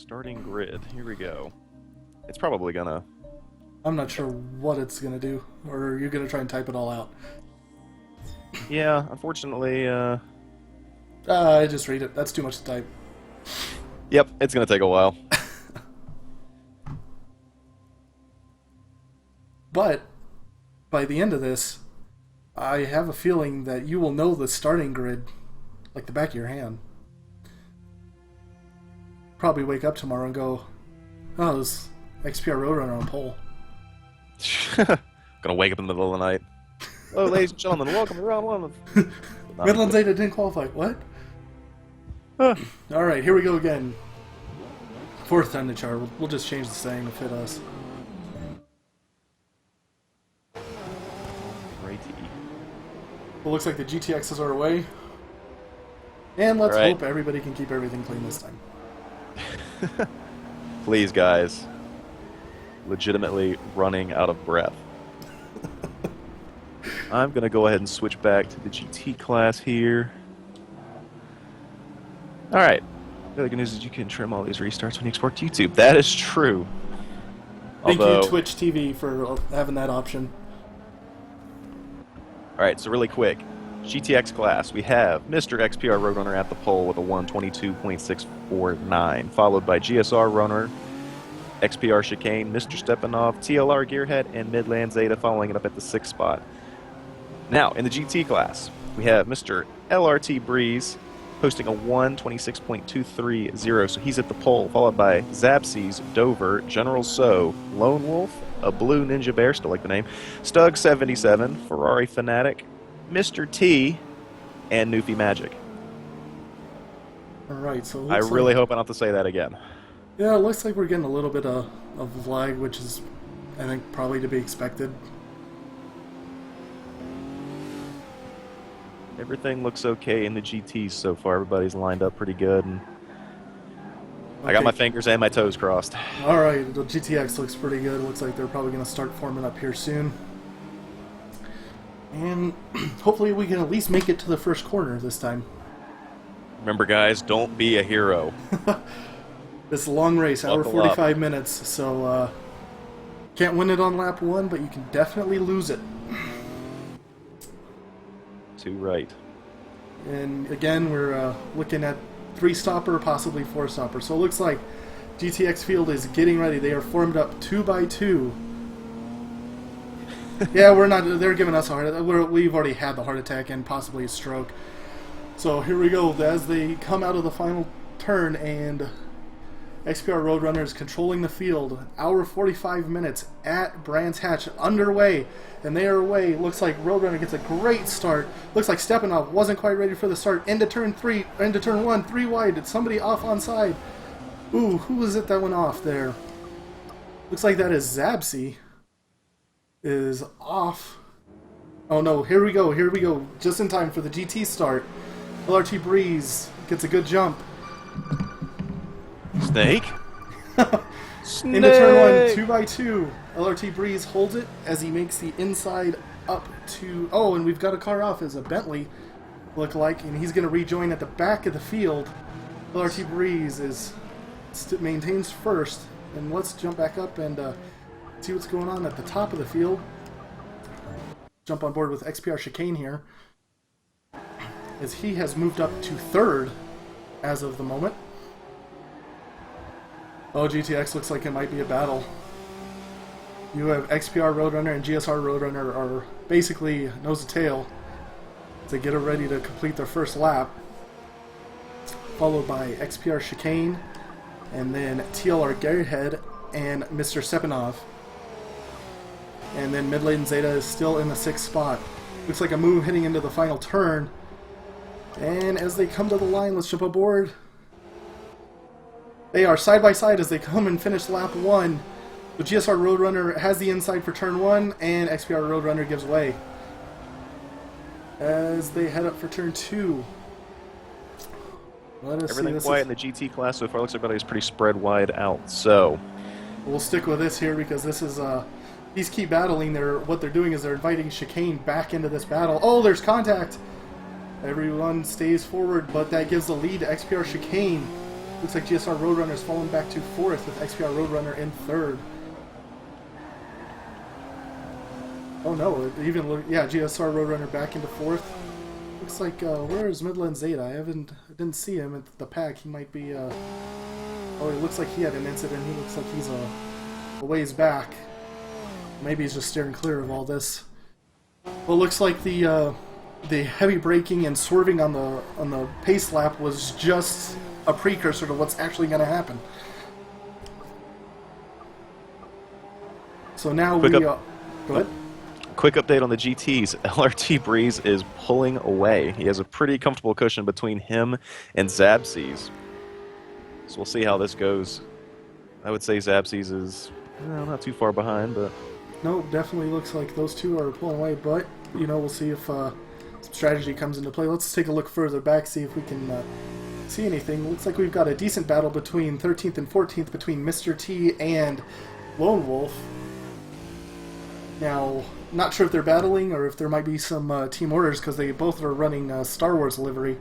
Starting grid. Here we go. It's probably gonna... I'm not sure what it's gonna do, or you're gonna try and type it all out. Yeah, unfortunately, I just read it. That's too much to type. Yep, it's gonna take a while. But by the end of this, I have a feeling that you will know the starting grid like the back of your hand. Probably wake up tomorrow and go, oh, there's XPR Roadrunner on pole. Gonna wake up in the middle of the night. Hello, ladies and gentlemen, welcome to round one of... Midland Zeta didn't qualify. What? Alright, here we go again. Fourth time to chart. We'll just change the saying to fit us. Righty. Well, looks like the GTXs are away. And let's Right. hope everybody can keep everything clean this time. Please, guys. Legitimately running out of breath. I'm gonna go ahead and switch back to the GT class here. Alright. The other good news is you can trim all these restarts when you export to YouTube. That is true. Thank Although, you, Twitch TV, for having that option. Alright, so really quick. GTX class, we have Mr. XPR Roadrunner at the pole with a 122.649, followed by GSR Runner, XPR Chicane, Mr. Stepanov, TLR Gearhead, and Midland Zeta following it up at the 6th spot. Now, in the GT class, we have Mr. LRT Breeze posting a 126.230, so he's at the pole, followed by Zabsies, Dover, General So, Lone Wolf, a Blue Ninja Bear, still like the name, Stug 77, Ferrari Fanatic, Mr. T, and Newfie Magic. Alright, so it I looks really like, hope I don't have to say that again. yeah, it looks like we're getting a little bit of lag, which is, I think, probably to be expected. Everything looks okay in the GTs so far. Everybody's lined up pretty good, and I got Okay. my fingers and my toes crossed. Alright, the GTX looks pretty good. Looks like they're probably going to start forming up here soon. And hopefully we can at least make it to the first corner this time. Remember, guys, don't be a hero. This long race, hour Buckle 45 up. minutes, so can't win it on lap 1, but you can definitely lose it. Too right. And again, we're looking at 3-stopper, possibly 4-stopper. So it looks like GTX field is getting ready. They are formed up 2 by 2. Yeah, we're not. They're giving us a heart attack. We've already had the heart attack and possibly a stroke. So here we go as they come out of the final turn, and XPR Roadrunner is controlling the field. Hour 45 minutes at Brands Hatch underway, and they are away. Looks like Roadrunner gets a great start. Looks like Stepanov wasn't quite ready for the start. Into turn 1, 3 wide. Did somebody off onside? Ooh, who was it that went off there? Looks like that is Zabsy. Is off. Oh no, here we go, just in time for the GT start. LRT Breeze gets a good jump. Snake? Snake! Into turn 1, 2 by 2. LRT Breeze holds it as he makes the inside up to... Oh, and we've got a car off as a Bentley look like, and he's going to rejoin at the back of the field. LRT Breeze is maintains first, and let's jump back up and see what's going on at the top of the field. Jump on board with XPR Chicane here, as he has moved up to 3rd as of the moment. Oh, GTX looks like it might be a battle. You have XPR Roadrunner and GSR Roadrunner are basically nose to tail to get ready to complete their first lap, followed by XPR Chicane, and then TLR Gearhead and Mr. Stepanov. And then Midland Zeta is still in the 6th spot. Looks like a move hitting into the final turn. And as they come to the line, let's jump aboard. They are side by side as they come and finish lap 1. The GSR Roadrunner has the inside for turn 1, and XPR Roadrunner gives way as they head up for turn 2. Let us Everything see. quiet in the GT class so far. Looks like everybody's pretty spread wide out, so... We'll stick with this here because this is these keep battling. What they're doing is they're inviting Chicane back into this battle. Oh, there's contact. Everyone stays forward, but that gives the lead to XPR Chicane. Looks like GSR Roadrunner is falling back to 4th with XPR Roadrunner in 3rd. Oh no, it even yeah, GSR Roadrunner back into 4th. Looks like where is Midland Zeta? I didn't see him at the pack. He might be oh, it looks like he had an incident. He looks like he's a ways back. Maybe he's just steering clear of all this. Well, it looks like the heavy braking and swerving on the pace lap was just a precursor to what's actually going to happen. So now go ahead. Quick update on the GTs. LRT Breeze is pulling away. He has a pretty comfortable cushion between him and Zabsies. So we'll see how this goes. I would say Zabsies is not too far behind, but... No, definitely looks like those two are pulling away, but, we'll see if some strategy comes into play. Let's take a look further back, see if we can see anything. Looks like we've got a decent battle between 13th and 14th between Mr. T and Lone Wolf. Now, not sure if they're battling or if there might be some team orders because they both are running Star Wars livery.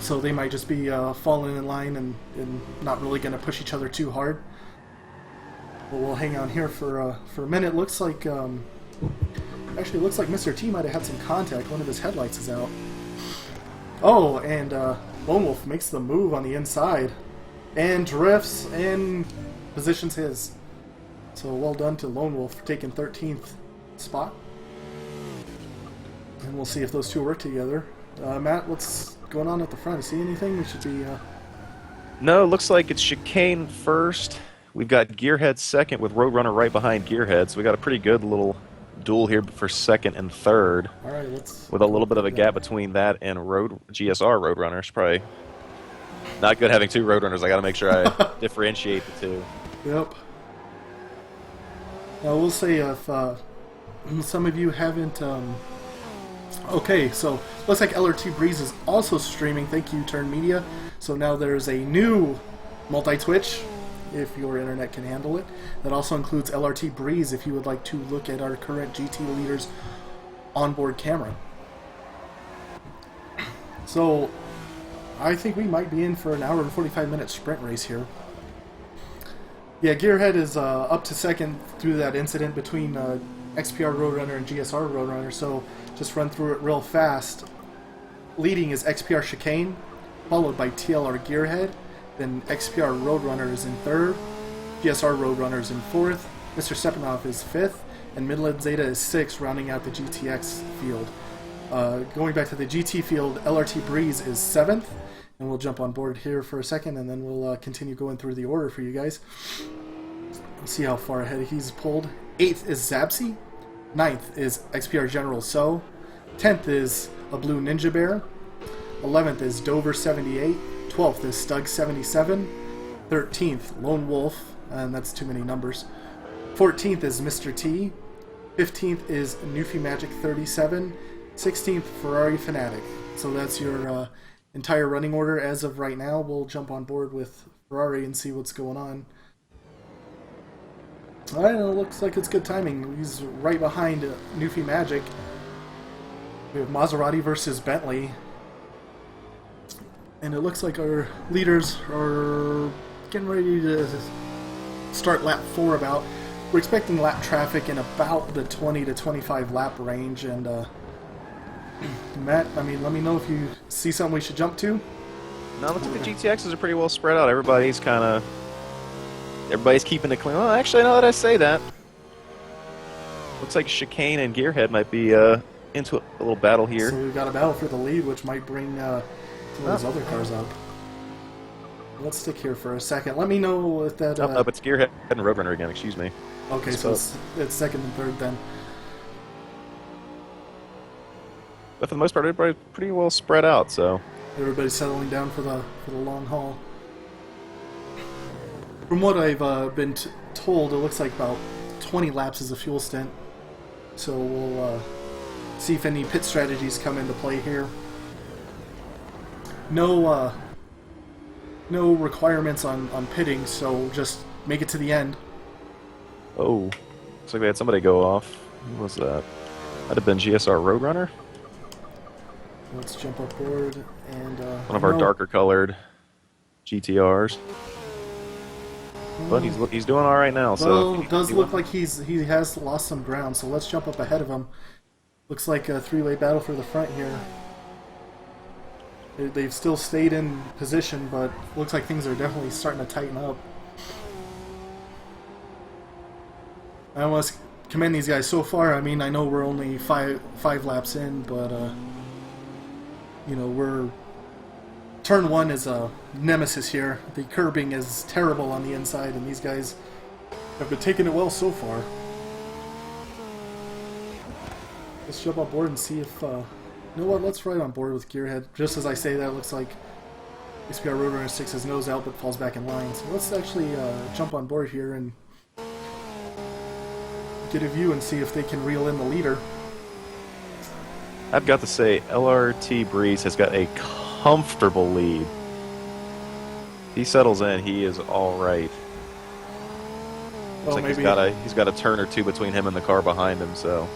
So they might just be falling in line and not really going to push each other too hard. But we'll hang on here for a minute. Looks like actually looks like Mr. T might have had some contact. One of his headlights is out. Oh, and Lone Wolf makes the move on the inside and drifts and positions his. So well done to Lone Wolf for taking 13th spot. And we'll see if those two work together. Matt, what's going on at the front? See anything? We should be... No, it looks like it's Chicane first. We've got Gearhead second with Roadrunner right behind Gearhead. So we got a pretty good little duel here for second and third. All right, let's... With a little bit of a gap between that and GSR Roadrunners. Probably not good having two Roadrunners. I got to make sure I differentiate the two. Yep. Now, we'll say if some of you haven't... Okay, so looks like LRT Breeze is also streaming. Thank you, Turn Media. So now there's a new multi-twitch, if your internet can handle it. That also includes LRT Breeze if you would like to look at our current GT leaders onboard camera. So I think we might be in for an hour and 45-minute sprint race here. Yeah, Gearhead is up to second through that incident between XPR Roadrunner and GSR Roadrunner, so just run through it real fast. Leading is XPR Chicane, followed by TLR Gearhead, then XPR Roadrunner is in third, GSR Roadrunner is in fourth, Mr. Stepanov is fifth, and Midland Zeta is sixth, rounding out the GTX field. Going back to the GT field, LRT Breeze is seventh, and we'll jump on board here for a second, and then we'll continue going through the order for you guys. We'll see how far ahead he's pulled. 8th is Zabsi. 9th is XPR General So. 10th is a Blue Ninja Bear. 11th is Dover 78. 12th is Stug 77. 13th, Lone Wolf, and that's too many numbers. 14th is Mr. T. 15th is Newfie Magic 37. 16th, Ferrari Fanatic. So that's your entire running order as of right now. We'll jump on board with Ferrari and see what's going on. Alright, it looks like it's good timing. He's right behind Newfie Magic. We have Maserati versus Bentley. And it looks like our leaders are getting ready to start lap 4 about. We're expecting lap traffic in about the 20 to 25 lap range. And Matt, I mean, let me know if you see something we should jump to. No, I think the GTXs are pretty well spread out. Everybody's keeping it clean. Well, actually, now that I say that, looks like Chicane and Gearhead might be into a little battle here. So we've got a battle for the lead, which might bring some of those other cars up. Let's stick here for a second. Let me know if that... Nope, it's Gearhead and Roadrunner again, excuse me. Okay, so it's second and third then. But for the most part, everybody's pretty well spread out, so... Everybody's settling down for the long haul. From what I've been told, it looks like about 20 laps is a fuel stint. So we'll see if any pit strategies come into play here. No requirements on pitting, so just make it to the end. Oh, looks like we had somebody go off. Who was that? That'd have been GSR Roadrunner? Let's jump aboard and... one of our darker colored GTRs. But he's doing all right now. So Well, it does look like he has lost some ground. So let's jump up ahead of him. Looks like a three-way battle for the front here. They've still stayed in position, but looks like things are definitely starting to tighten up. I want to commend these guys so far. I mean, I know we're only five laps in, but you know, turn one is a nemesis here. The curbing is terrible on the inside, and these guys have been taking it well so far. Let's jump on board and see if you know what, let's ride on board with Gearhead. Just as I say that, it looks like XPR Roadrunner sticks his nose out but falls back in line. So let's actually jump on board here and get a view and see if they can reel in the leader. I've got to say, LRT Breeze has got a comfortable lead. He settles in, he is all right. Well, Looks like maybe he's got a turn or two between him and the car behind him, so.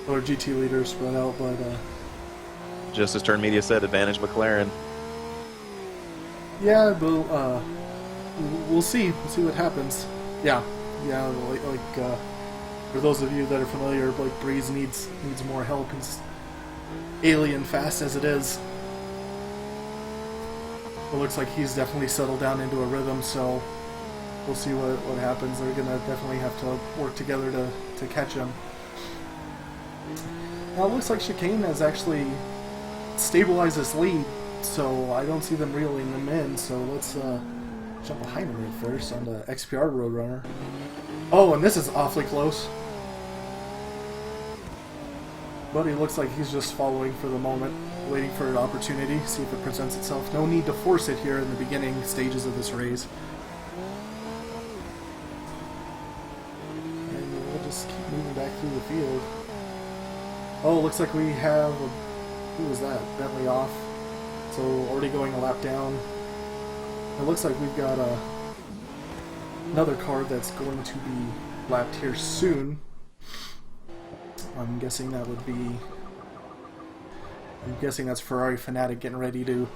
Or GT leaders spread out, but Just as Turn Media said, advantage McLaren. yeah, we'll see. We'll see what happens. Yeah, like for those of you that are familiar, like Breeze needs more help. He's alien fast as it is. It looks like he's definitely settled down into a rhythm, so we'll see what happens. They're gonna definitely have to work together to catch him. Now it looks like Chicane has actually stabilized this lead, so I don't see them reeling them in. So let's jump behind him right first on the XPR Roadrunner. Oh, and this is awfully close. But he looks like he's just following for the moment, waiting for an opportunity, see if it presents itself. No need to force it here in the beginning stages of this race. And we'll just keep moving back through the field. Oh, looks like we have who was that? Bentley off. So already going a lap down. It looks like we've got another car that's going to be lapped here soon. I'm guessing that would be. I'm guessing that's Ferrari Fanatic getting ready to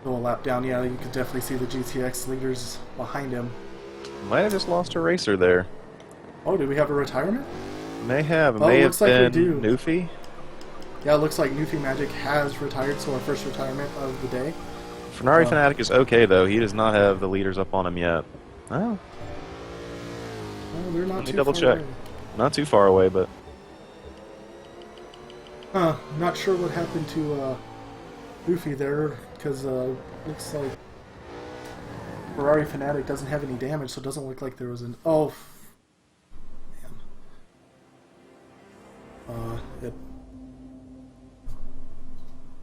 go a lap down. Yeah, you could definitely see the GTX leaders behind him. Might have just lost a racer there. Oh, did we have a retirement? May have. It Oh, may looks have like we been do. Newfie. Yeah, it looks like Newfie Magic has retired, so our first retirement of the day. Ferrari Fanatic is okay, though. He does not have the leaders up on him yet. Oh, Oh, they're not let me too double far check. away. Not too far away, but Not sure what happened to Luffy there, because looks like Ferrari Fanatic doesn't have any damage, so it doesn't look like there was an... Oh, man. Yep.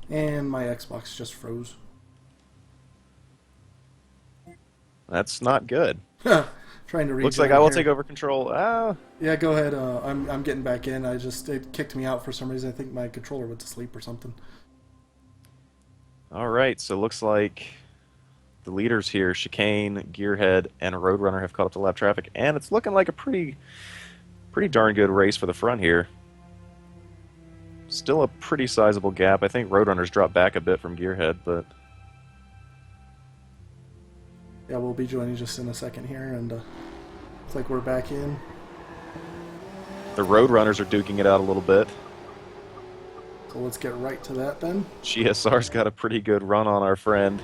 And my Xbox just froze. that's not good. Trying to rejoin Looks like I will here. take over control. Ah, Yeah, go ahead. I'm getting back in. It kicked me out for some reason. I think my controller went to sleep or something. all right. So looks like the leaders here, Chicane, Gearhead, and Roadrunner have caught up to lap traffic, and it's looking like a pretty darn good race for the front here. Still a pretty sizable gap. I think Roadrunner's dropped back a bit from Gearhead, but Yeah, we'll be joining just in a second here, and looks like we're back in. the Roadrunners are duking it out a little bit. So let's get right to that then. GSR's got a pretty good run on our friend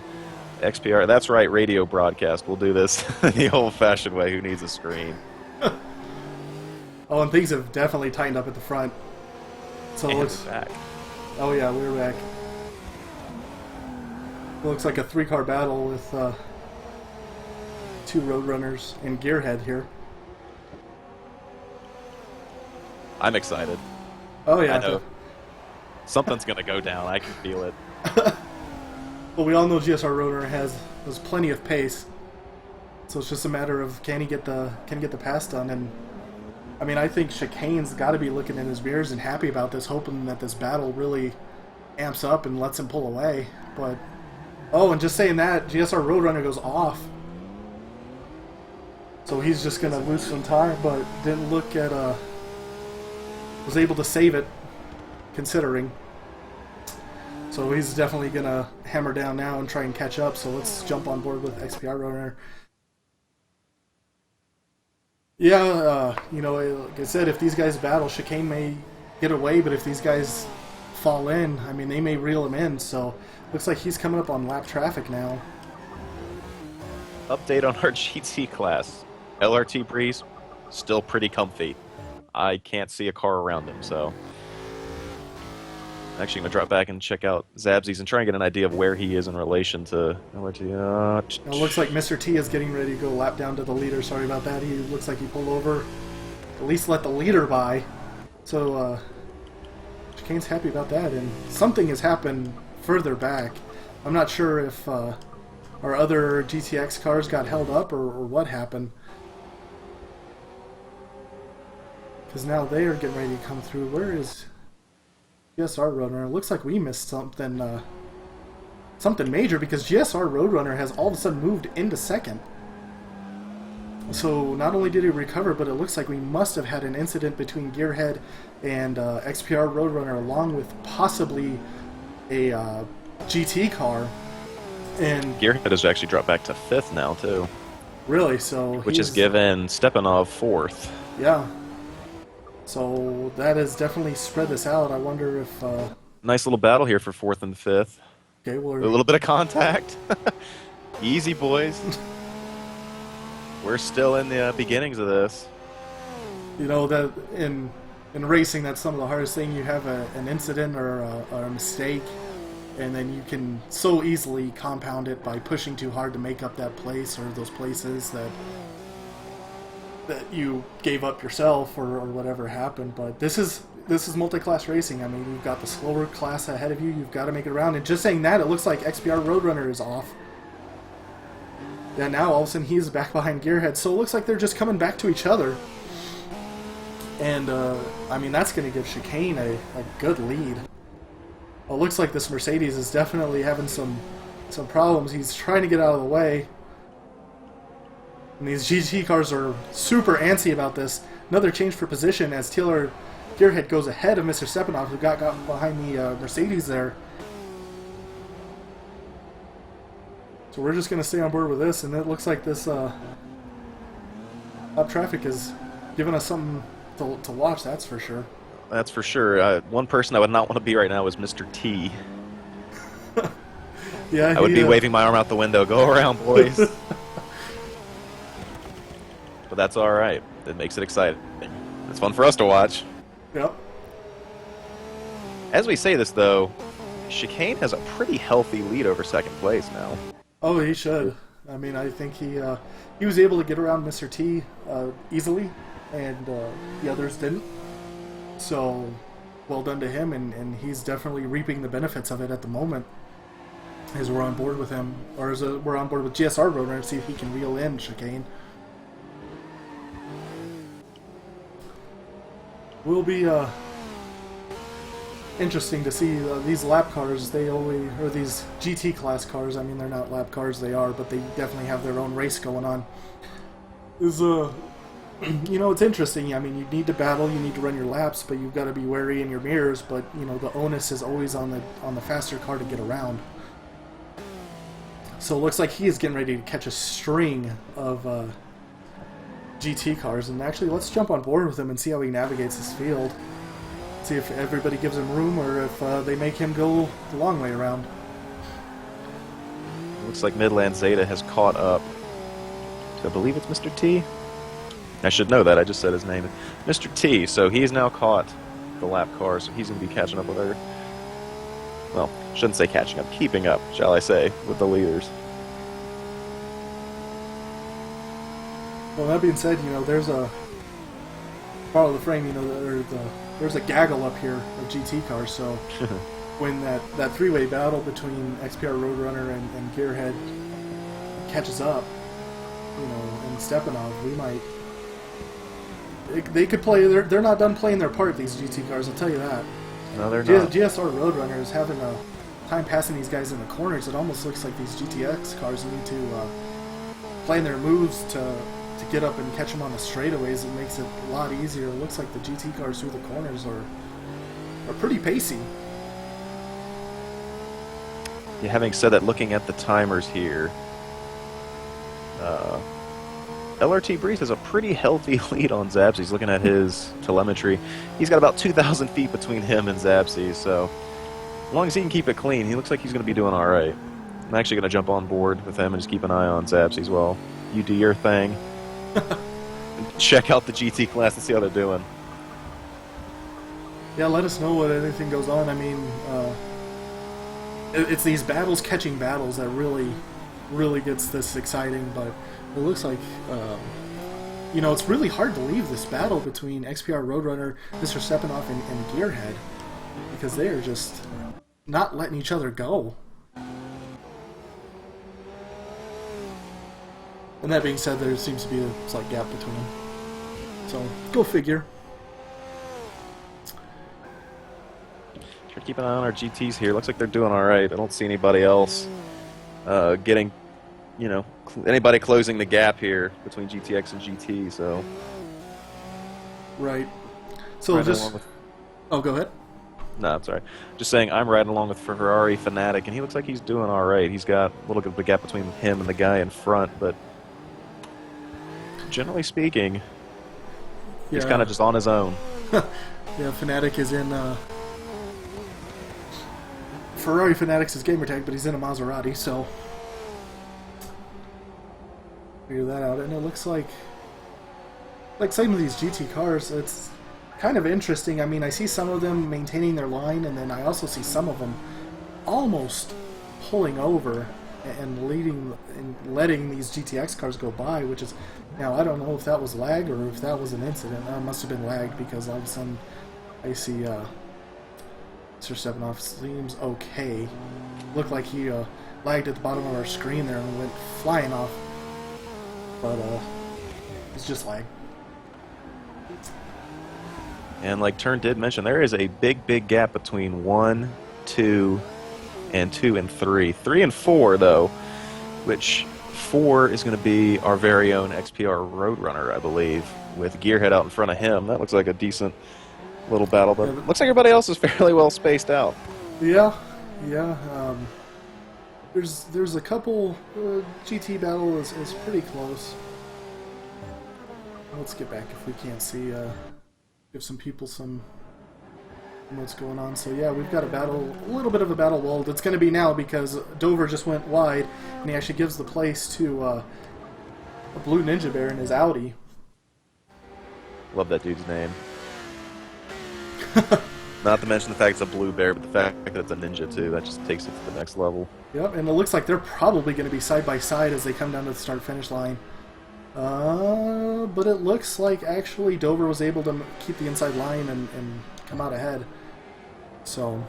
XPR. That's right, radio broadcast. We'll do this the old-fashioned way. Who needs a screen? Oh, and things have definitely tightened up at the front. So And let's. we're back. Oh yeah, we're back. Looks like a three-car battle with two Roadrunners and Gearhead here. I'm excited. Oh yeah. I know. Something's going to go down. I can feel it. Well, we all know GSR Roadrunner has plenty of pace, so it's just a matter of can he get the pass done. And I mean, I think Chicane's got to be looking in his mirrors and happy about this, hoping that this battle really amps up and lets him pull away. But oh, and just saying that, GSR Roadrunner goes off, so he's just gonna lose some time, but didn't look at was able to save it, considering. So he's definitely going to hammer down now and try and catch up. So let's jump on board with XPR Runner. Yeah, you know, like I said, if these guys battle, Chicane may get away, but if these guys fall in, I mean, they may reel him in. So looks like he's coming up on lap traffic now. Update on our GT class. LRT Breeze, still pretty comfy. I can't see a car around him, so... Actually, I'm going to drop back and check out Zabzies and try and get an idea of where he is in relation to LRT. It looks like Mr. T is getting ready to go lap down to the leader. Sorry about that. He looks like he pulled over. At least let the leader by. So, Chicane's happy about that. And something has happened further back. I'm not sure if our other GTX cars got held up or what happened. Because now they are getting ready to come through. Where is GSR Roadrunner? It looks like we missed something something major, because GSR Roadrunner has all of a sudden moved into second. So not only did he recover, but it looks like we must have had an incident between Gearhead and XPR Roadrunner, along with possibly a GT car. And Gearhead has actually dropped back to 5th now, too. Really? So which has given Stepanov 4th. Yeah. So that has definitely spread this out. I wonder if... Nice little battle here for 4th and 5th. Okay, well, a little bit of contact. Easy, boys. We're still in the beginnings of this. You know, that in racing, that's some of the hardest thing. You have an incident or a mistake, and then you can so easily compound it by pushing too hard to make up that place or those places that you gave up yourself or whatever happened. But this is multi-class racing. I mean, you've got the slower class ahead of you. You've got to make it around. And just saying that, it looks like XPR Roadrunner is off. Yeah, now all of a sudden he's back behind Gearhead. So it looks like they're just coming back to each other. And, I mean, that's going to give Chicane a good lead. Well, it looks like this Mercedes is definitely having some problems. He's trying to get out of the way. And these GT cars are super antsy about this. Another change for position as TLR Gearhead goes ahead of Mr. Stepanov, who got behind the Mercedes there. So we're just going to stay on board with this, and it looks like this up traffic is giving us something to watch, that's for sure. That's for sure. One person I would not want to be right now is Mr. T. Yeah, I would be waving my arm out the window. Go around, boys. But that's all right. It makes it exciting. It's fun for us to watch. Yep. As we say this, though, Chicane has a pretty healthy lead over second place now. Oh, he should. I mean, I think he was able to get around Mr. T easily, and the others didn't. So, well done to him, and he's definitely reaping the benefits of it at the moment. As we're on board with him, or as we're on board with GSR Roadrunner to see if he can reel in Chicane. Will be interesting to see these lap cars. They only, or these GT class cars. I mean, they're not lap cars, they are, but they definitely have their own race going on. Is you know, it's interesting. I mean, you need to battle, you need to run your laps, but you've got to be wary in your mirrors. But you know, the onus is always on the faster car to get around. So it looks like he is getting ready to catch a string of GT cars, and actually let's jump on board with him and see how he navigates this field. See if everybody gives him room or if they make him go the long way around. Looks like Midland Zeta has caught up to, I believe it's Mr. T. I should know that, I just said his name. Mr. T, so he's now caught the lap car, so he's going to be catching up with her. Well, shouldn't say catching up, keeping up, shall I say, with the leaders. Well, that being said, you know, there's a follow the frame. You know, there's a gaggle up here of GT cars. So when that three-way battle between XPR Roadrunner and Gearhead catches up, you know, and Stepanov, we might. They could play. They're not done playing their part. These GT cars, I'll tell you that. No, they're not. GSR Roadrunner is having a time passing these guys in the corners. It almost looks like these GTX cars need to plan their moves to get up and catch them on the straightaways. It makes it a lot easier. It looks like the GT cars through the corners are pretty pacey. Yeah, having said that, looking at the timers here, uh, LRT Breeze has a pretty healthy lead on Zabsys. Looking at his telemetry, he's got about 2,000 feet between him and Zabsys, so as long as he can keep it clean, he looks like he's going to be doing all right. I'm actually going to jump on board with him and just keep an eye on Zabsys while you do your thing. And check out the GT class and see how they're doing. Yeah, let us know what anything goes on. I mean, it's these battles catching battles that really gets this exciting, but it looks like, you know, it's really hard to leave this battle between XPR Roadrunner, Mr. Stepanoff, and Gearhead, because they are just not letting each other go. And that being said, there seems to be a slight gap between them. So, go figure. Try to keep an eye on our GTs here. Looks like they're doing all right. I don't see anybody else getting, you know, anybody closing the gap here between GTX and GT, so... Right. So just... Oh, go ahead. No, I'm sorry. Just saying, I'm riding along with Ferrari Fanatic, and he looks like he's doing all right. He's got a little bit of a gap between him and the guy in front, but generally speaking, he's kind of just on his own. Yeah, Fanatic is in... Ferrari Fanatic's his gamer tag, but he's in a Maserati, so... Figure that out. And it looks like some of these GT cars, it's kind of interesting. I mean, I see some of them maintaining their line, and then I also see some of them almost pulling over and letting these GTX cars go by, which is, now I don't know if that was lag or if that was an incident. That must have been lagged, because all of a sudden I see Mr. Stepanoff seems okay. Looked like he lagged at the bottom of our screen there and went flying off. But it's just lag. And like Turn did mention, there is a big gap between 1, 2, and 2 and 3. 3 and 4, though, which 4 is going to be our very own XPR Roadrunner, I believe, with Gearhead out in front of him. That looks like a decent little battle, but looks like everybody else is fairly well spaced out. Yeah. There's a couple GT battle is pretty close. Let's get back if we can't see. Give some people some what's going on. So yeah, we've got a little bit of a battle lulled. It's going to be now because Dover just went wide, and he actually gives the place to a Blue Ninja Bear in his Audi. Love that dude's name. Not to mention the fact it's a blue bear, but the fact that it's a ninja too, that just takes it to the next level. Yep, and it looks like they're probably going to be side by side as they come down to the start-finish line. But it looks like actually Dover was able to keep the inside line and come out ahead. So,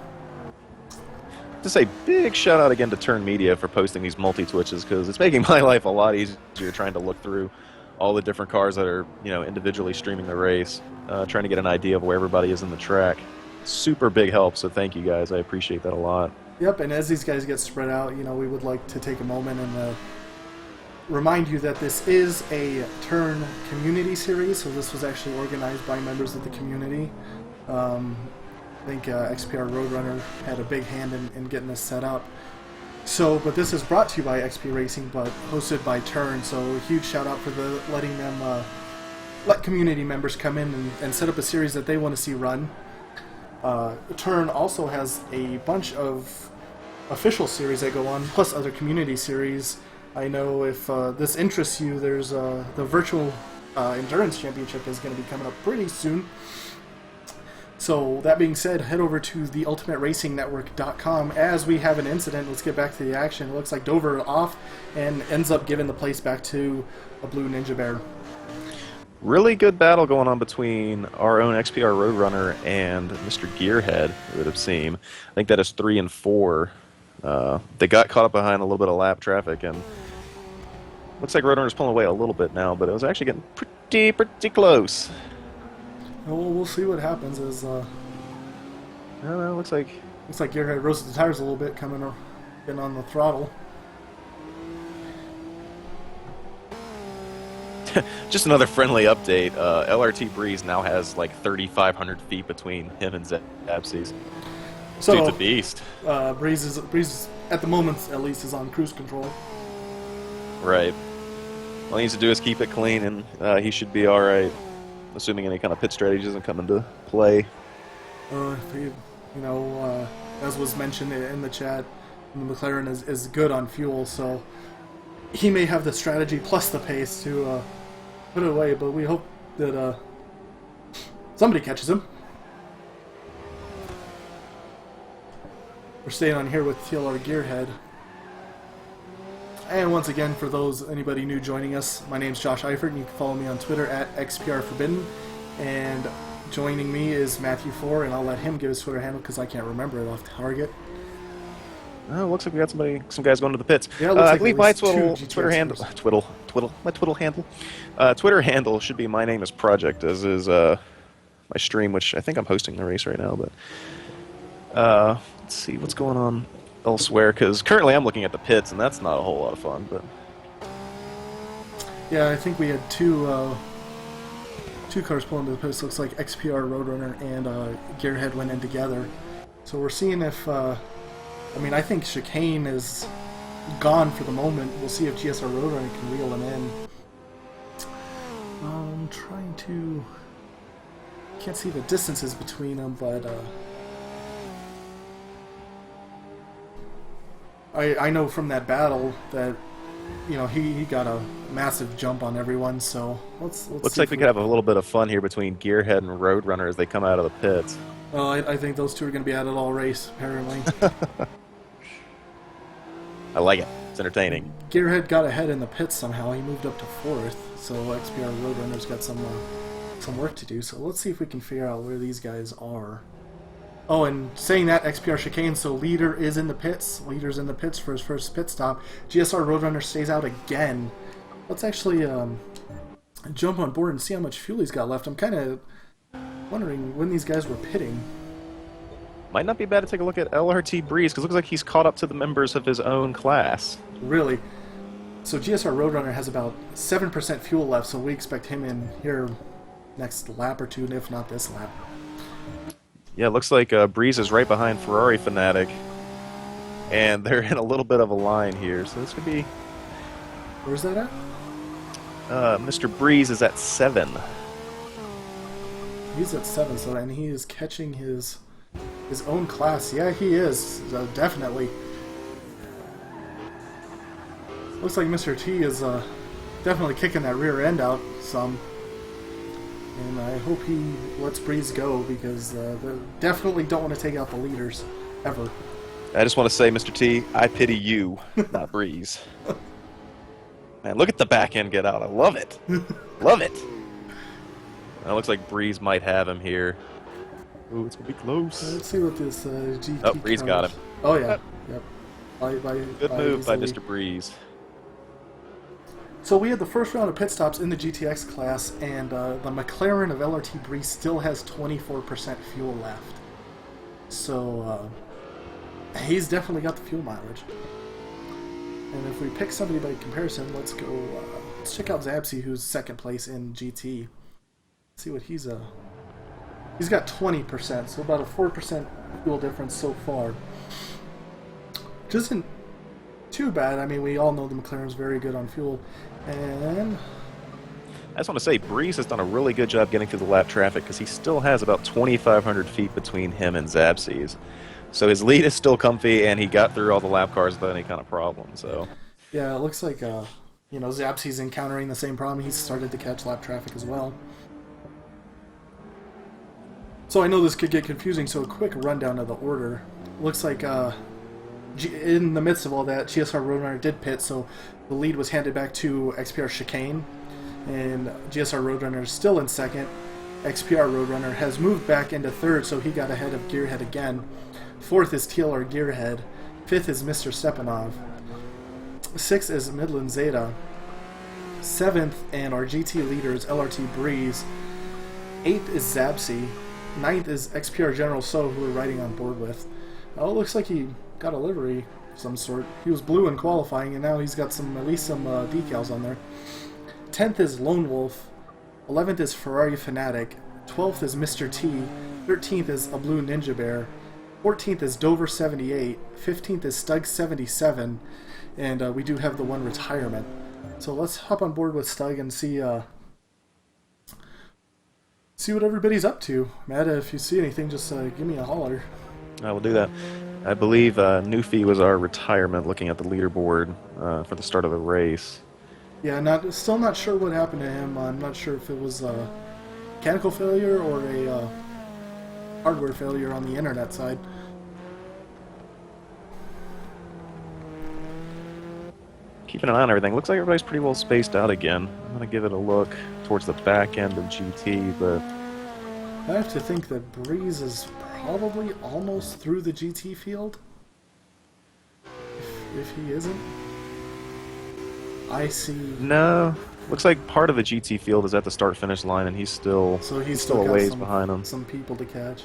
to say big shout out again to Turn Media for posting these multi-twitches, because it's making my life a lot easier trying to look through all the different cars that are, you know, individually streaming the race, trying to get an idea of where everybody is in the track. Super big help, so thank you guys. I appreciate that a lot. Yep, and as these guys get spread out, you know, we would like to take a moment and remind you that this is a Turn community series, so this was actually organized by members of the community. I think XPR Roadrunner had a big hand in getting this set up. So, but this is brought to you by XP Racing, but hosted by Turn, so a huge shout out for letting them let community members come in and set up a series that they want to see run. Turn also has a bunch of official series that go on, plus other community series. I know if this interests you, there's the Virtual Endurance Championship is going to be coming up pretty soon. So, that being said, head over to theultimateracing.network.com. As we have an incident, let's get back to the action. It looks like Dover off and ends up giving the place back to a Blue Ninja Bear. Really good battle going on between our own XPR Roadrunner and Mr. Gearhead, it would have seemed. I think that is 3 and 4. They got caught up behind a little bit of lap traffic, and looks like Roadrunner's pulling away a little bit now, but it was actually getting pretty close. Well, we'll see what happens as I don't know, looks like Gearhead roasted the tires a little bit, getting on the throttle. Just another friendly update. LRT Breeze now has like 3,500 feet between him and Zabsys. So, dude's a beast. Breeze at the moment at least, is on cruise control. Right. All he needs to do is keep it clean, and he should be all right. Assuming any kind of pit strategy doesn't come into play. As was mentioned in the chat, the McLaren is good on fuel, so he may have the strategy plus the pace to put it away, but we hope that somebody catches him. We're staying on here with TLR Gearhead. And once again, for anybody new joining us, my name's Josh Eifert, and you can follow me on Twitter at XPRForbidden. And joining me is Matthew4, and I'll let him give his Twitter handle because I can't remember it off target. Oh, looks like we got some guys going to the pits. Yeah, I believe my Twitter handle should be my name is Project, as is my stream, which I think I'm hosting the race right now. But let's see what's going on elsewhere, because currently I'm looking at the pits, and that's not a whole lot of fun. But yeah, I think we had two cars pulling to the pits. Looks like XPR Roadrunner and Gearhead went in together. So we're seeing if I think Chicane is gone for the moment. We'll see if GSR Roadrunner can reel him in. I'm trying to... Can't see the distances between them, but I know from that battle that he got a massive jump on everyone. So let's looks like we could have a little bit of fun here between Gearhead and Roadrunner as they come out of the pits. Well, I think those two are going to be at it all race, apparently. I like it. It's entertaining. Gearhead got ahead in the pits somehow. He moved up to 4th, so XPR Roadrunner's got some work to do. So let's see if we can figure out where these guys are. Oh, and saying that, XPR Chicane, so Leader is in the pits. Leader's in the pits for his first pit stop. GSR Roadrunner stays out again. Let's actually jump on board and see how much fuel he's got left. I'm kind of wondering when these guys were pitting. Might not be bad to take a look at LRT Breeze, because it looks like he's caught up to the members of his own class. Really? So GSR Roadrunner has about 7% fuel left, so we expect him in here next lap or two, if not this lap. Yeah, it looks like Breeze is right behind Ferrari Fanatic, and they're in a little bit of a line here, so this could be... Where's that at? Mr. Breeze is at 7. He's at 7, so and he is catching his own class. Yeah, he is, definitely. Looks like Mr. T is definitely kicking that rear end out some. And I hope he lets Breeze go, because they definitely don't want to take out the leaders, ever. I just want to say, Mr. T, I pity you, not Breeze. Man, look at the back end get out. I love it. Love it. It looks like Breeze might have him here. Ooh, it's going to be close. Let's see what this GT... Oh, Breeze got him. Oh, yeah. Yep. Good move by Mr. Breeze. So we had the first round of pit stops in the GTX class, and the McLaren of LRT Breeze still has 24% fuel left. So he's definitely got the fuel mileage. And if we pick somebody by comparison, let's go. Let's check out Zabsy, who's second place in GT. Let's see what he's got 20%, so about a 4% fuel difference so far. Which isn't too bad. I mean, we all know the McLaren's very good on fuel. And I just want to say, Breeze has done a really good job getting through the lap traffic, because he still has about 2,500 feet between him and Zabsies. So his lead is still comfy, and he got through all the lap cars without any kind of problem. So yeah, it looks like Zabsy's encountering the same problem. He's started to catch lap traffic as well. So I know this could get confusing, so a quick rundown of the order. Looks like in the midst of all that, GSR Roadrunner did pit, so the lead was handed back to XPR Chicane, and GSR Roadrunner is still in second. XPR Roadrunner has moved back into third, so he got ahead of Gearhead again. Fourth is TLR Gearhead. Fifth is Mr. Stepanov. Sixth is Midland Zeta. Seventh, and our GT leader, is LRT Breeze. Eighth is Zabsy. Ninth is XPR General So, who we're riding on board with. Oh, it looks like he got a livery of some sort. He was blue in qualifying, and now he's got at least some decals on there. 10th is Lone Wolf. 11th is Ferrari Fanatic. 12th is Mr. T. 13th is a blue Ninja Bear. 14th is Dover 78, 15th is Stug 77, and we do have the one retirement. So let's hop on board with Stug and see what everybody's up to. Matt, if you see anything, just give me a holler. I will do that. I believe Newfie was our retirement looking at the leaderboard for the start of the race. Yeah, still not sure what happened to him. I'm not sure if it was a mechanical failure or a hardware failure on the internet side. Keeping an eye on everything. Looks like everybody's pretty well spaced out again. I'm going to give it a look towards the back end of GT, but I have to think that Breeze is probably almost through the GT field. If he isn't. I see. No. Looks like part of the GT field is at the start-finish line, and he's still a ways behind him. Some people to catch.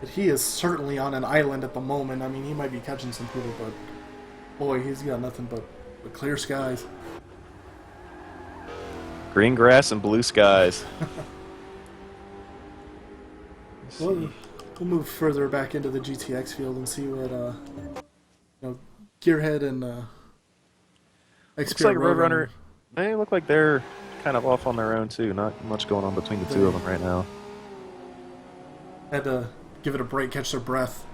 But he is certainly on an island at the moment. I mean, he might be catching some people, but boy, he's got nothing but clear skies. Green grass and blue skies. We'll move further back into the GTX field and see what Gearhead and XPR Looks like Roadrunner. They look like they're kind of off on their own too. Not much going on between the two of them right now. Had to give it a break, catch their breath.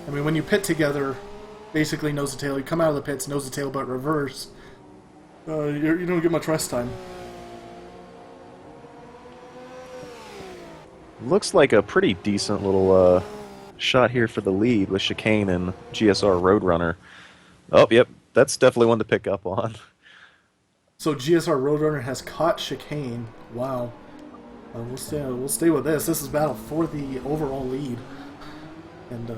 I mean, when you pit together, basically nose to tail, you come out of the pits nose to tail, but reverse. You don't get much rest time. Looks like a pretty decent little shot here for the lead with Chicane and GSR Roadrunner. Oh, yep. That's definitely one to pick up on. So GSR Roadrunner has caught Chicane. Wow. We'll stay with this. This is battle for the overall lead. And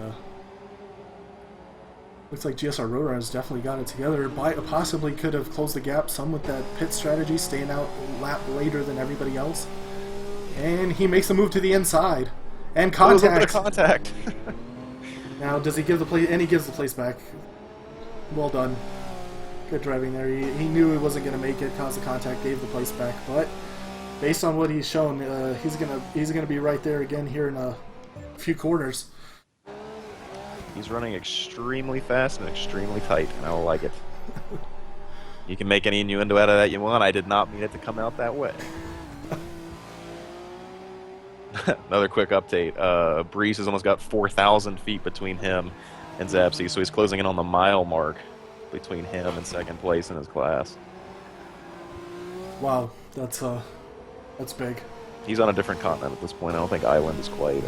looks like GSR Roadrunner has definitely got it together. Possibly could have closed the gap some with that pit strategy, staying out a lap later than everybody else. And he makes the move to the inside. And contact. Contact. Now, does he give the place? And he gives the place back. Well done. Good driving there. He knew he wasn't going to make it. Caused the contact. Gave the place back. But based on what he's shown, he's gonna be right there again here in a few quarters. He's running extremely fast and extremely tight, and I don't like it. You can make any innuendo out of that you want. I did not mean it to come out that way. Another quick update. Breeze has almost got 4,000 feet between him and Zapsy, so he's closing in on the mile mark between him and second place in his class. Wow, that's big. He's on a different continent at this point. I don't think Island is quite...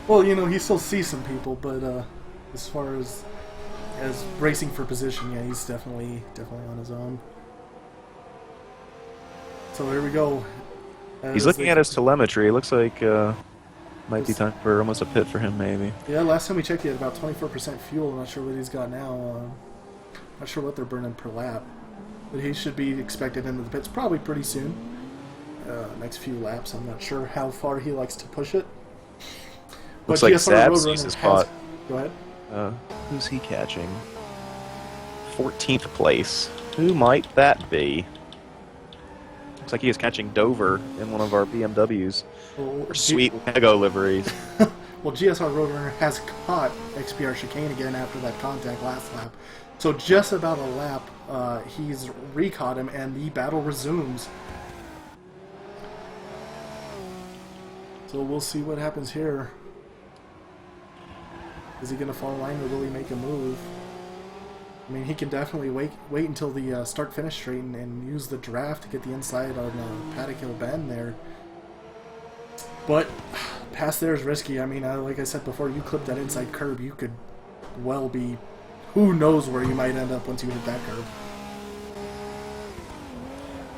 Well, he still sees some people, but as far as racing for position, yeah, he's definitely on his own. So here we go. He's looking at his telemetry. It looks like might be time for almost a pit for him, maybe. Yeah, last time we checked, he had about 24% fuel. I'm not sure what he's got now. Not sure what they're burning per lap. But he should be expected into the pits probably pretty soon. Next few laps. I'm not sure how far he likes to push it. Looks like Zapsy's his spot. Go ahead. Who's he catching? 14th place. Who might that be? Looks like he is catching Dover in one of our BMWs. Or sweet Lego liveries. Well, GSR Roadrunner has caught XPR Chicane again after that contact last lap. So just about a lap, he's re-caught him, and the battle resumes. So we'll see what happens here. Is he going to fall in line, or will he make a move? I mean, he can definitely wait until the start-finish straight and use the draft to get the inside on Paddock Hill Bend there. But past there is risky. I mean, like I said before, you clip that inside curb, you could well be... Who knows where you might end up once you hit that curb.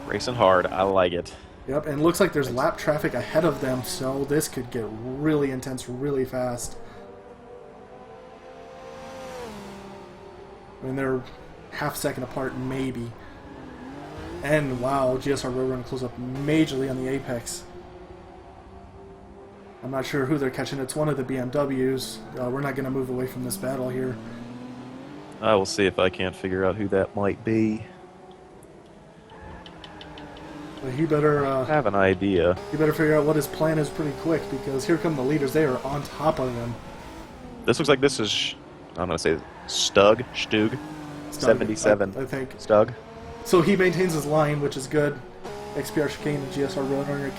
Racing hard. I like it. Yep, and it looks like there's lap traffic ahead of them, so this could get really intense really fast. I mean, they're half second apart, maybe. And wow, GSR Roadrunner close up majorly on the apex. I'm not sure who they're catching. It's one of the BMWs. We're not going to move away from this battle here. I will see if I can't figure out who that might be. But he better I have an idea. he better figure out what his plan is pretty quick, because here come the leaders. They are on top of him. This looks like this is, I'm going to say Stug, Stug, 77 I think. Stug. So he maintains his line, which is good. XPR Chicane and GSR Roadrunner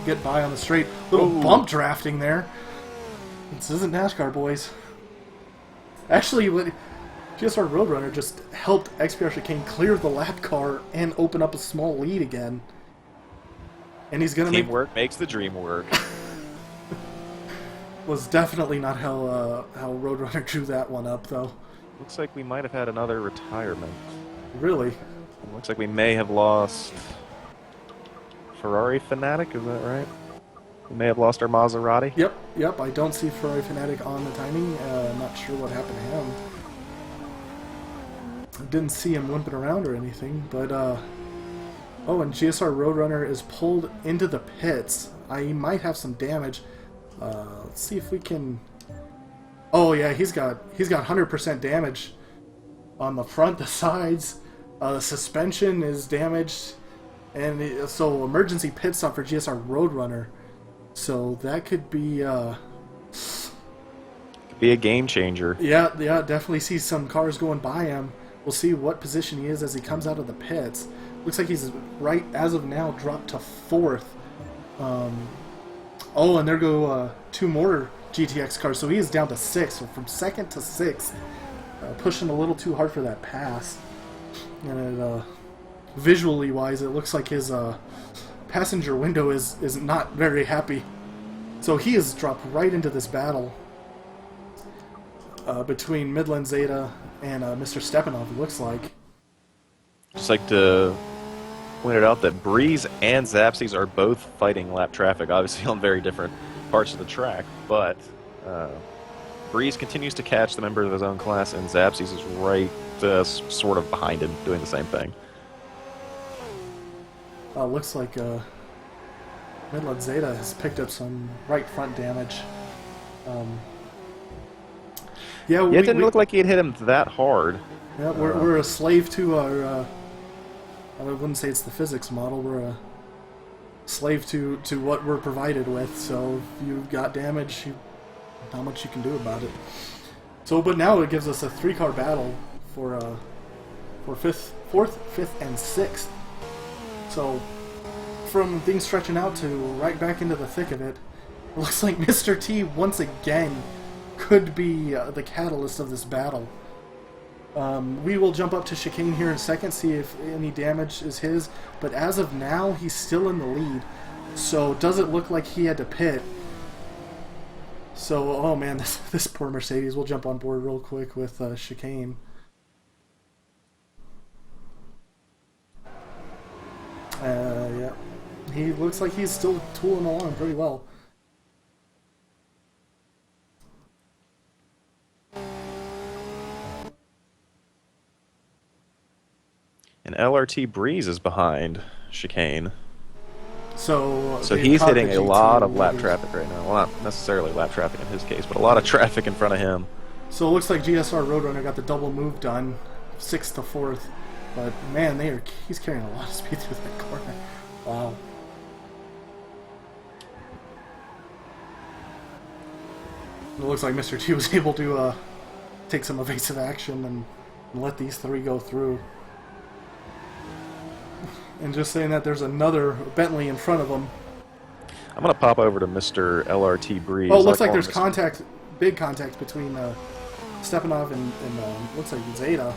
get by on the straight. Little bump drafting there. This isn't NASCAR, boys. Actually, GSR Roadrunner just helped XPR Chicane clear the lap car and open up a small lead again. And he's gonna Teamwork makes the dream work. Was definitely not how Roadrunner drew that one up, though. Looks like we might have had another retirement. Really? Looks like we may have lost Ferrari Fanatic, is that right? We may have lost our Maserati. Yep. I don't see Ferrari Fanatic on the timing. Not sure what happened to him. I didn't see him limping around or anything, but oh, and GSR Roadrunner is pulled into the pits. I might have some damage. Let's see if we can. Oh yeah, he's got 100% damage on the front, the sides. The suspension is damaged, and so emergency pit stop for GSR Roadrunner. So that could be a game changer. Yeah, definitely see some cars going by him. We'll see what position he is as he comes out of the pits. Looks like he's right as of now dropped to 4th. Oh, and there go 2 more GTX cars. So he is down to 6th. So from 2nd to 6th, pushing a little too hard for that pass. And visually wise, it looks like his passenger window is not very happy. So he is dropped right into this battle between Midland Zeta and Mr. Stepanov, it looks like. Just like to point it out that Breeze and Zapsies are both fighting lap traffic, obviously on very different parts of the track, but Breeze continues to catch the member of his own class, and Zapsies is right sort of behind him, doing the same thing. Looks like Midland Zeta has picked up some right front damage. Yeah, it didn't look like he had hit him that hard. Yeah, we're a slave to our. I wouldn't say it's the physics model. We're a slave to what we're provided with. So if you've got damage, not much you can do about it. So, but now it gives us a 3-car battle for 4th, 5th, and 6th. So from things stretching out to right back into the thick of it, it looks like Mr. T once again could be the catalyst of this battle. We will jump up to Chicane here in a second, see if any damage is his, but as of now, he's still in the lead, so does it look like he had to pit? So, oh man, this poor Mercedes. We'll jump on board real quick with Chicane. Yeah, he looks like he's still tooling along pretty well. And LRT Breeze is behind Chicane. So he's hitting a lot of lap traffic right now. Well, not necessarily lap traffic in his case, but a lot of traffic in front of him. So it looks like GSR Roadrunner got the double move done, 6th to 4th. But man, he's carrying a lot of speed through that corner. Wow. It looks like Mr. T was able to take some evasive action and let these 3 go through. And just saying that, there's another Bentley in front of him. I'm going to pop over to Mr. LRT Breeze. Oh, it looks like there's big contact between Stepanov and looks like Zeta.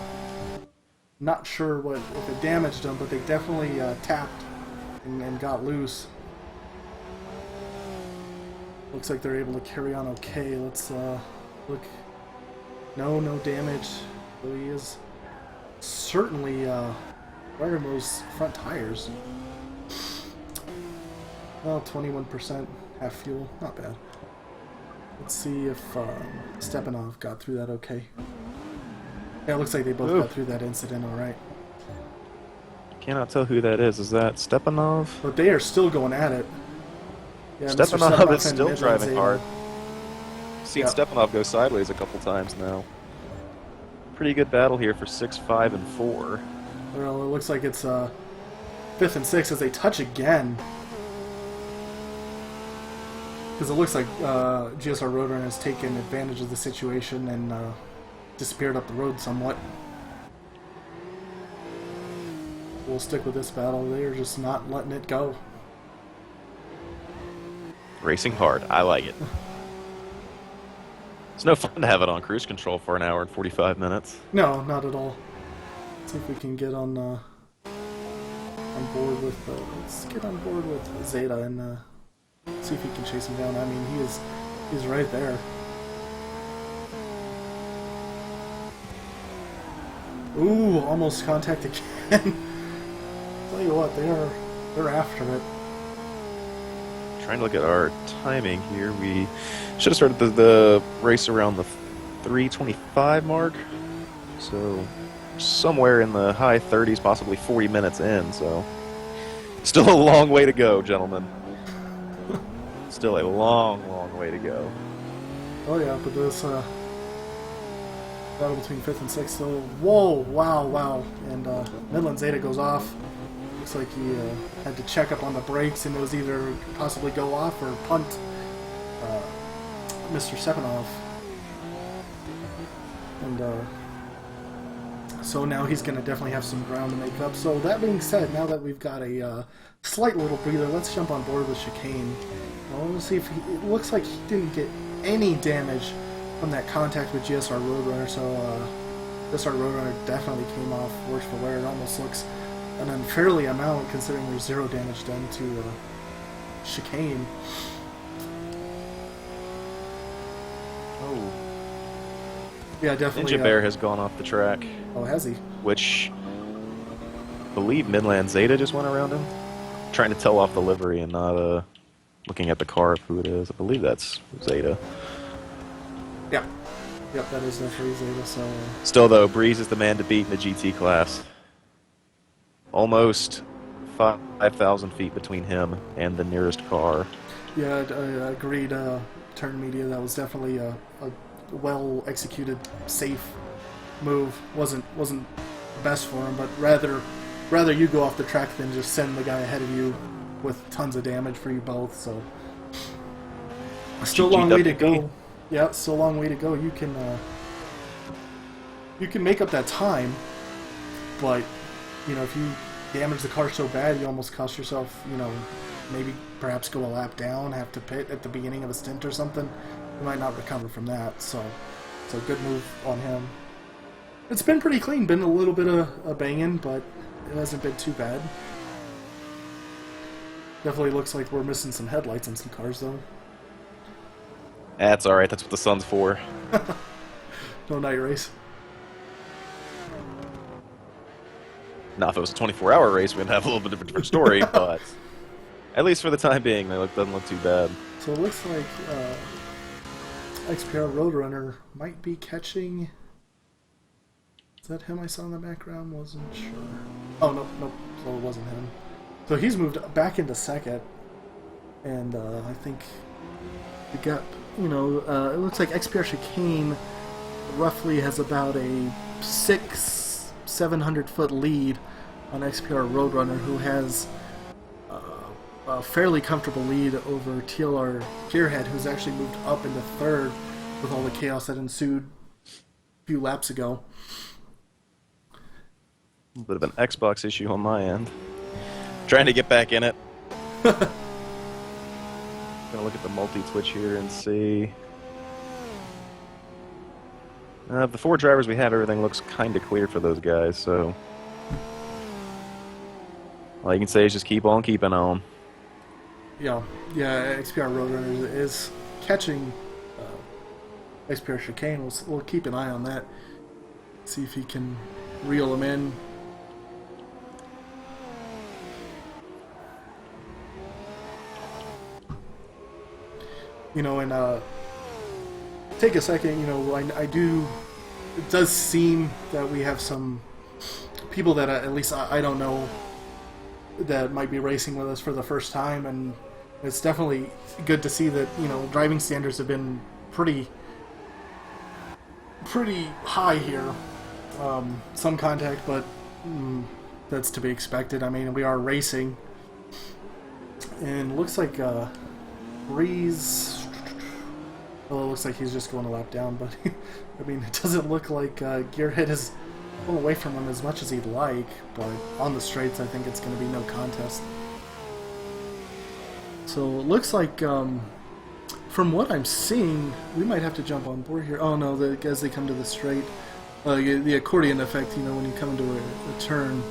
Not sure if it damaged them, but they definitely tapped and got loose. Looks like they're able to carry on okay. Let's look. No damage. Though he is certainly wearing those front tires. Well, 21% half fuel. Not bad. Let's see if Stepanov got through that okay. Yeah, it looks like they both got through that incident alright. Cannot tell who that is. Is that Stepanov? But they are still going at it. Yeah, Stepanov is still driving hard. Seen Yep. Stepanov go sideways a couple times now. Pretty good battle here for 6, 5, and 4. Well, it looks like it's 5 5th and 6th as they touch again. Because it looks like GSR Roadrunner has taken advantage of the situation and disappeared up the road somewhat. We'll stick with this battle. They're just not letting it go. Racing hard. I like it. It's no fun to have it on cruise control for an hour and 45 minutes. No, not at all. Let's see if we can get on board with. Let's get on board with Zeta and see if he can chase him down. I mean, he's right there. Ooh, almost contact again. Tell you what, they're after it. Trying to look at our timing here. We should have started the race around the 3:25 mark. So somewhere in the high 30s, possibly 40 minutes in. So still a long way to go, gentlemen. Still a long, long way to go. Oh yeah, but this battle between 5th and 6th. So whoa, wow, and Midland Zeta goes off. Looks like he had to check up on the brakes, and it was either possibly go off or punt Mr. Stepanov. And so now he's going to definitely have some ground to make up. So that being said, now that we've got a slight little breather, let's jump on board with Chicane. Well, let's see if it looks like he didn't get any damage from that contact with GSR Roadrunner. So GSR Roadrunner definitely came off worse for wear. It almost looks an unfairly amount considering there's 0 damage done to Chicane. Oh. Yeah, definitely. Ninja Bear has gone off the track. Oh, has he? Which I believe Midland Zeta just went around him. Trying to tell off the livery and not looking at the car of who it is. I believe that's Zeta. Yeah. Yep, that is definitely Zeta. So. Still, though, Breeze is the man to beat in the GT class. Almost 5,000 feet between him and the nearest car. Yeah, I agreed. Turn Media, that was definitely a well executed, safe move. Wasn't best for him, but rather you go off the track than just send the guy ahead of you with tons of damage for you both. So still a long way to go. Yeah, still a long way to go. You can make up that time, but you know, if you damage the car so bad, you almost cost yourself, you know, maybe perhaps go a lap down, have to pit at the beginning of a stint or something. You might not recover from that. So it's a good move on him. It's been pretty clean, been a little bit of a banging, but it hasn't been too bad. Definitely looks like we're missing some headlights on some cars, though. That's alright, that's what the sun's for. No night race. Now, if it was a 24-hour race, we'd have a little bit of a different story, but at least for the time being, they doesn't look too bad. So it looks like XPR Roadrunner might be catching... Is that him I saw in the background? Wasn't sure. Oh, nope. So it wasn't him. So he's moved back into second, and I think we got, you know, it looks like XPR Chicane roughly has about a 700 foot lead on XPR Roadrunner, who has a fairly comfortable lead over TLR Gearhead, who's actually moved up into third with all the chaos that ensued a few laps ago. A little bit of an Xbox issue on my end. Trying to get back in it. Gonna look at the multi-twitch here and see. Of the 4 drivers we have, everything looks kind of clear for those guys, so all you can say is just keep on keeping on. Yeah, XPR Roadrunner is catching XPR Chicane. We'll keep an eye on that. See if he can reel him in. You know, and take a second, you know, I do, it does seem that we have some people that at least I don't know that might be racing with us for the first time, and it's definitely good to see that, you know, driving standards have been pretty high here. Some contact, but that's to be expected. I mean, we are racing, and looks like Breeze. Well, it looks like he's just going a lap down, but I mean, it doesn't look like Gearhead is pulling away from him as much as he'd like. But on the straights, I think it's going to be no contest. So it looks like, from what I'm seeing, we might have to jump on board here. Oh no, as they come to the straight, the accordion effect, you know, when you come into a turn.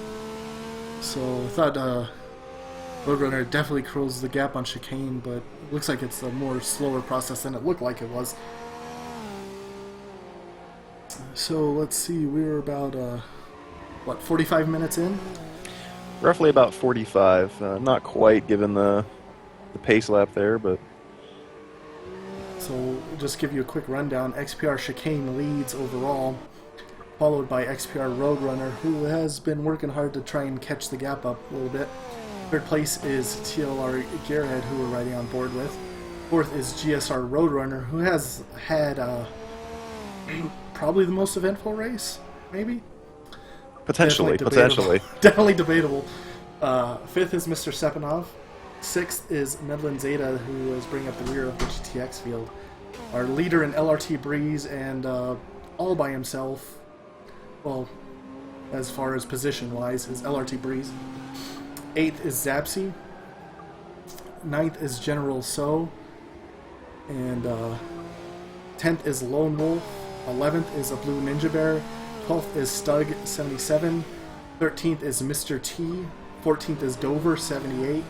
So I thought Roadrunner definitely closed the gap on chicane, but it looks like it's a more slower process than it looked like it was. So let's see, we're about, what, 45 minutes in? Roughly about 45. Not quite given the pace lap there, but... So we'll just give you a quick rundown. XPR Chicane leads overall, followed by XPR Roadrunner, who has been working hard to try and catch the gap up a little bit. Third place is TLR Gearhead, who we're riding on board with. Fourth is GSR Roadrunner, who has had probably the most eventful race, maybe? Potentially. Definitely debatable. Fifth is Mr. Stepanov. Sixth is Midland Zeta, who is bringing up the rear of the GTX field. Our leader in LRT Breeze, and all by himself, well, as far as position-wise, is LRT Breeze. Eighth is Zapsy. Ninth is General So. And 10th is Lone Wolf. 11th is a Blue Ninja Bear. 12th is Stug77. 13th is Mr. T. 14th is Dover 78.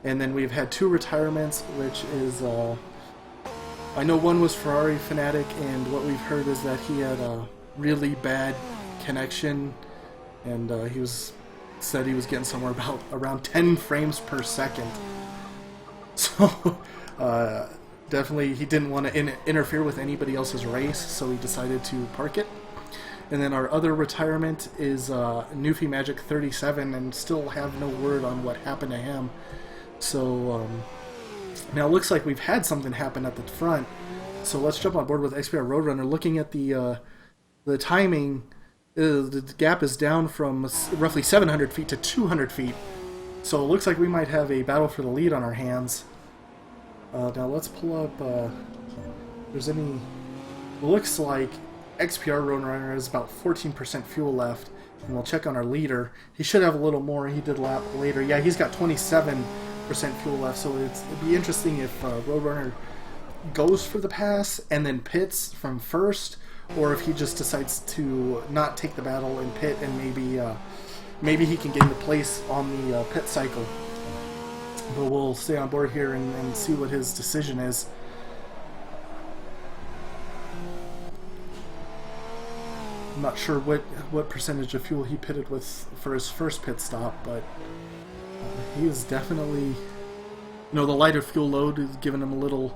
And then we've had two retirements, which is, I know one was Ferrari Fanatic, and what we've heard is that he had a really bad connection, and said he was getting somewhere around 10 frames per second. So, definitely he didn't want to interfere with anybody else's race, so he decided to park it. And then our other retirement is Newfie Magic 37, and still have no word on what happened to him. So, now it looks like we've had something happen at the front. So let's jump on board with XPR Roadrunner. Looking at the timing, the gap is down from roughly 700 feet to 200 feet. So it looks like we might have a battle for the lead on our hands. Now let's pull up, if there's any... It looks like XPR Roadrunner has about 14% fuel left. And we'll check on our leader. He should have a little more. He did lap later. Yeah, he's got 27% fuel left, so it'd be interesting if Roadrunner goes for the pass and then pits from first, or if he just decides to not take the battle and pit, and maybe he can gain the place on the pit cycle. But we'll stay on board here and see what his decision is. I'm not sure what percentage of fuel he pitted with for his first pit stop, but he is definitely, you know, the lighter fuel load is giving him a little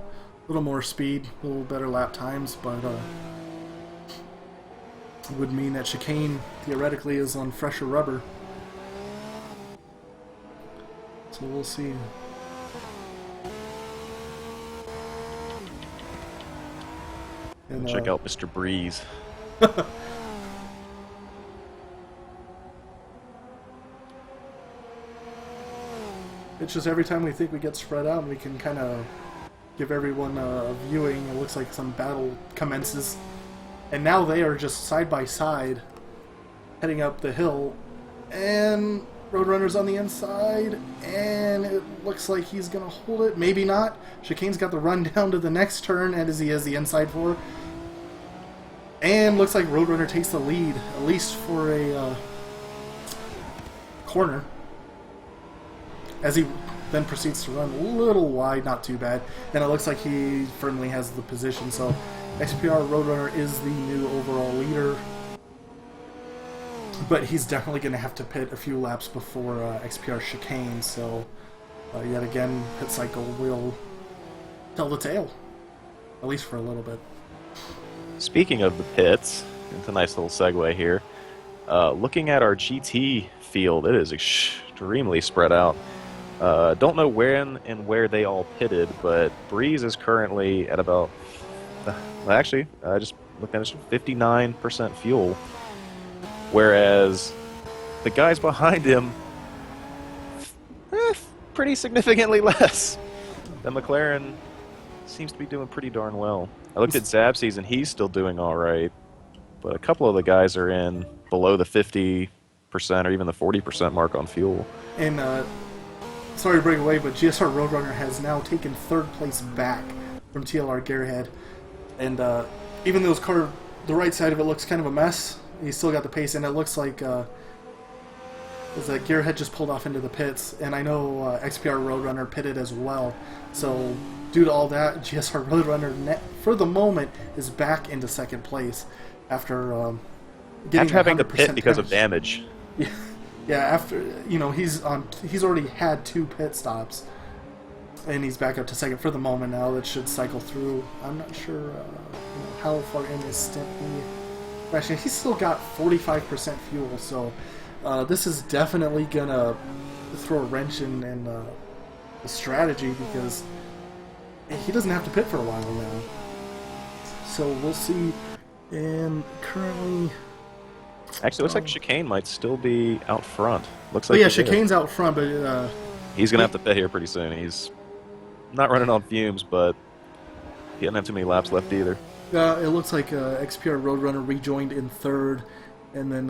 more speed, a little better lap times, but it would mean that chicane theoretically is on fresher rubber. So we'll see. And check out Mr. Breeze. It's just every time we think we get spread out and we can kind of give everyone a viewing, it looks like some battle commences. And now they are just side by side heading up the hill, and Roadrunner's on the inside, and it looks like he's going to hold it. Maybe not. Chicane's got the run down to the next turn, and as he has the inside for. And looks like Roadrunner takes the lead, at least for a corner, as he then proceeds to run a little wide, not too bad. And it looks like he firmly has the position, so XPR Roadrunner is the new overall leader. But he's definitely going to have to pit a few laps before XPR Chicane, so yet again, pit cycle will tell the tale, at least for a little bit. Speaking of the pits, it's a nice little segue here. Looking at our GT field, it is extremely spread out. Don't know when and where they all pitted, but Breeze is currently at about, actually, I just looked at it, 59% fuel, whereas the guys behind him, pretty significantly less. The McLaren seems to be doing pretty darn well. I looked at Zabsi's and he's still doing all right, but a couple of the guys are in below the 50% or even the 40% mark on fuel. And sorry to break away, but GSR Roadrunner has now taken third place back from TLR Gearhead. And even though his car, the right side of it looks kind of a mess, he's still got the pace, and it looks like Gearhead just pulled off into the pits. And I know XPR Roadrunner pitted as well. So due to all that, GSR Roadrunner, for the moment, is back into second place after getting having to pit because of damage. Yeah. Yeah, after he's already had 2 pit stops, and he's back up to second for the moment now. That should cycle through. I'm not sure how far in his stint actually he's still got 45% fuel, so this is definitely gonna throw a wrench in the strategy because he doesn't have to pit for a while now. So we'll see. And currently. Actually, it looks like Chicane might still be out front. Looks like Chicane's out front, but he's gonna have to pit here pretty soon. He's not running on fumes, but he doesn't have too many laps left either. It looks like XPR Roadrunner rejoined in third, and then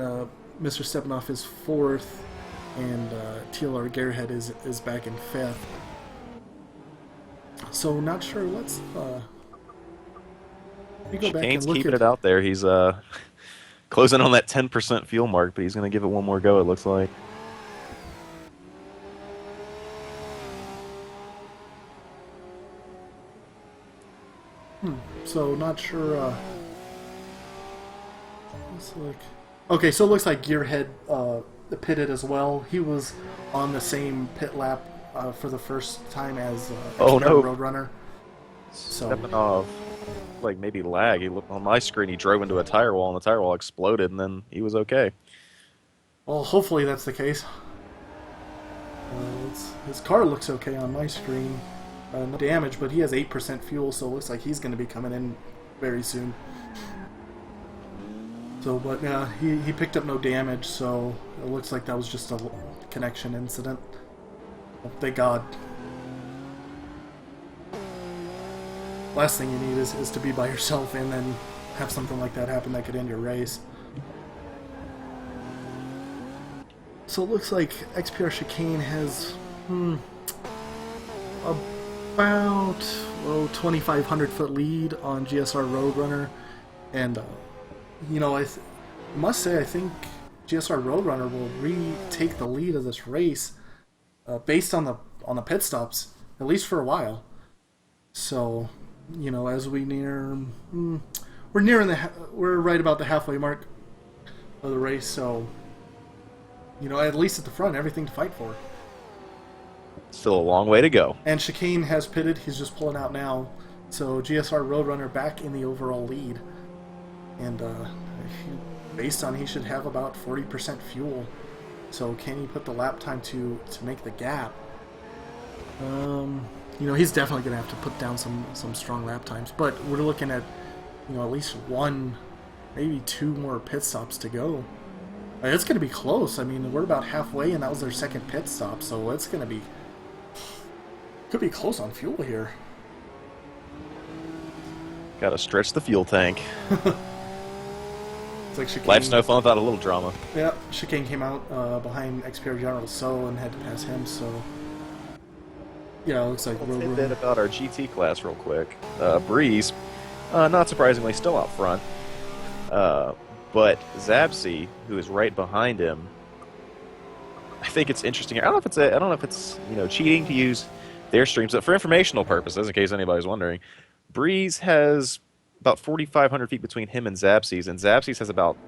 Mr. Stepanoff is fourth, and TLR Gearhead is back in fifth. So not sure. Let's go back and look keeping it out there. He's closing on that 10% fuel mark, but he's going to give it one more go, it looks like. So, not sure. Okay, so it looks like Gearhead pitted as well. He was on the same pit lap for the first time as Roadrunner. So. Stepping off. Like maybe lag. He looked on my screen. He drove into a tire wall, and the tire wall exploded, and then he was okay. Well, hopefully that's the case. His car looks okay on my screen. No damage, but he has 8% fuel, so it looks like he's going to be coming in very soon. So, but he picked up no damage, so it looks like that was just a connection incident. Oh, thank God. Last thing you need is to be by yourself and then have something like that happen that could end your race. So it looks like XPR Chicane has about 2,500 foot lead on GSR Roadrunner, and I must say I think GSR Roadrunner will retake the lead of this race based on the pit stops, at least for a while. So. As we near, we're right about the halfway mark of the race, so, at least at the front, everything to fight for. Still a long way to go. And Chicane has pitted, he's just pulling out now, so GSR Roadrunner back in the overall lead. And, based on he should have about 40% fuel, so can he put the lap time to make the gap? He's definitely going to have to put down some strong lap times. But we're looking at, at least 1, maybe 2 more pit stops to go. It's going to be close. I mean, we're about halfway, and that was their second pit stop. So it's going to be... Could be close on fuel here. Got to stretch the fuel tank. It's like Chicane, life's no fun without a little drama. Yeah, Chicane came out behind XPR General So and had to pass him, so... Yeah, it looks like a little bit about our GT class real quick. Breeze, not surprisingly, still out front. But Zabsi, who is right behind him, I think it's interesting. I don't know if it's cheating to use their streams, but for informational purposes, in case anybody's wondering, Breeze has about 4,500 feet between him and Zabsi's, and Zabsi's has about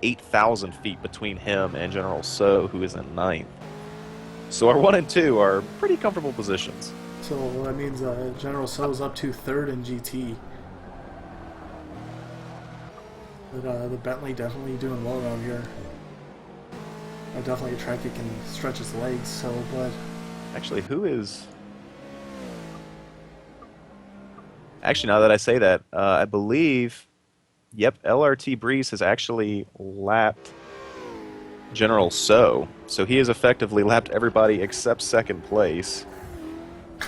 8,000 feet between him and General So, who is in ninth. So our 1 and 2 are pretty comfortable positions. So that means General So's up to third in GT. But the Bentley definitely doing well around here. Definitely a track it can stretch its legs. So, but actually, who is? Actually, now that I say that, I believe, yep, LRT Breeze has actually lapped General So. So he has effectively lapped everybody except second place.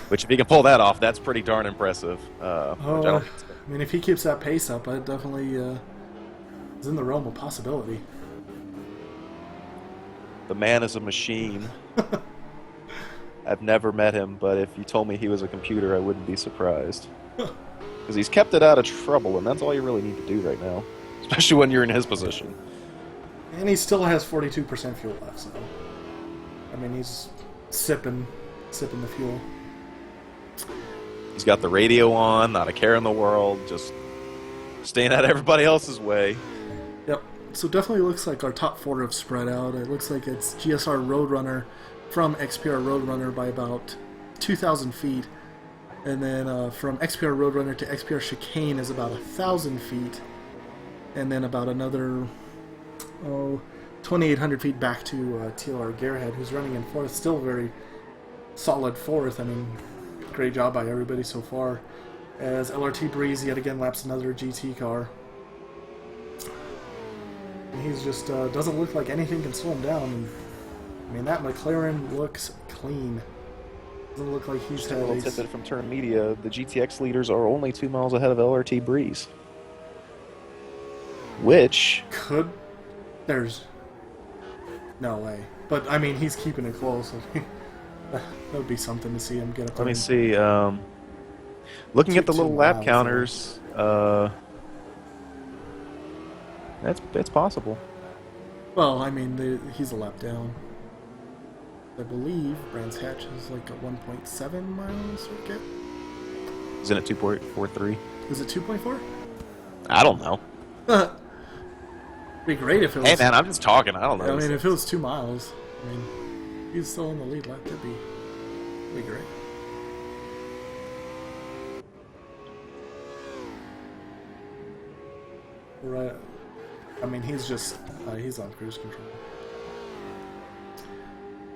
Which, if he can pull that off, that's pretty darn impressive. Which I don't. I mean, if he keeps that pace up, it definitely is in the realm of possibility. The man is a machine. I've never met him, but if you told me he was a computer, I wouldn't be surprised. Because he's kept it out of trouble, and that's all you really need to do right now. Especially when you're in his position. And he still has 42% fuel left, so... I mean, he's sipping the fuel. He's got the radio on, not a care in the world, just staying out of everybody else's way. Yep. So definitely looks like our top four have spread out. It looks like it's GSR Roadrunner from XPR Roadrunner by about 2,000 feet. And then from XPR Roadrunner to XPR Chicane is about 1,000 feet. And then about another 2,800 feet back to TLR Gearhead, who's running in fourth. Still very solid fourth. I mean, great job by everybody so far. As LRT Breeze yet again laps another GT car. And he's just doesn't look like anything can slow him down. And, I mean, that McLaren looks clean. Doesn't look like he's Just a had little tidbit from Turn Media: the GTX leaders are only 2 miles ahead of LRT Breeze, which could. There's no way, but I mean, he's keeping it close. That would be something to see him get up. let me see. Looking at the little lap counters, that's possible. Well, I mean, he's a lap down. I believe Brands Hatch is like a 1.7 mile circuit. Isn't it 2.43? Is it 2.4? I don't know. Be great if it was. Hey man, I'm just talking. I don't know. I mean, if it was 2 miles, I mean, he's still in the lead lap. That'd be great. Right. I mean, he's on cruise control.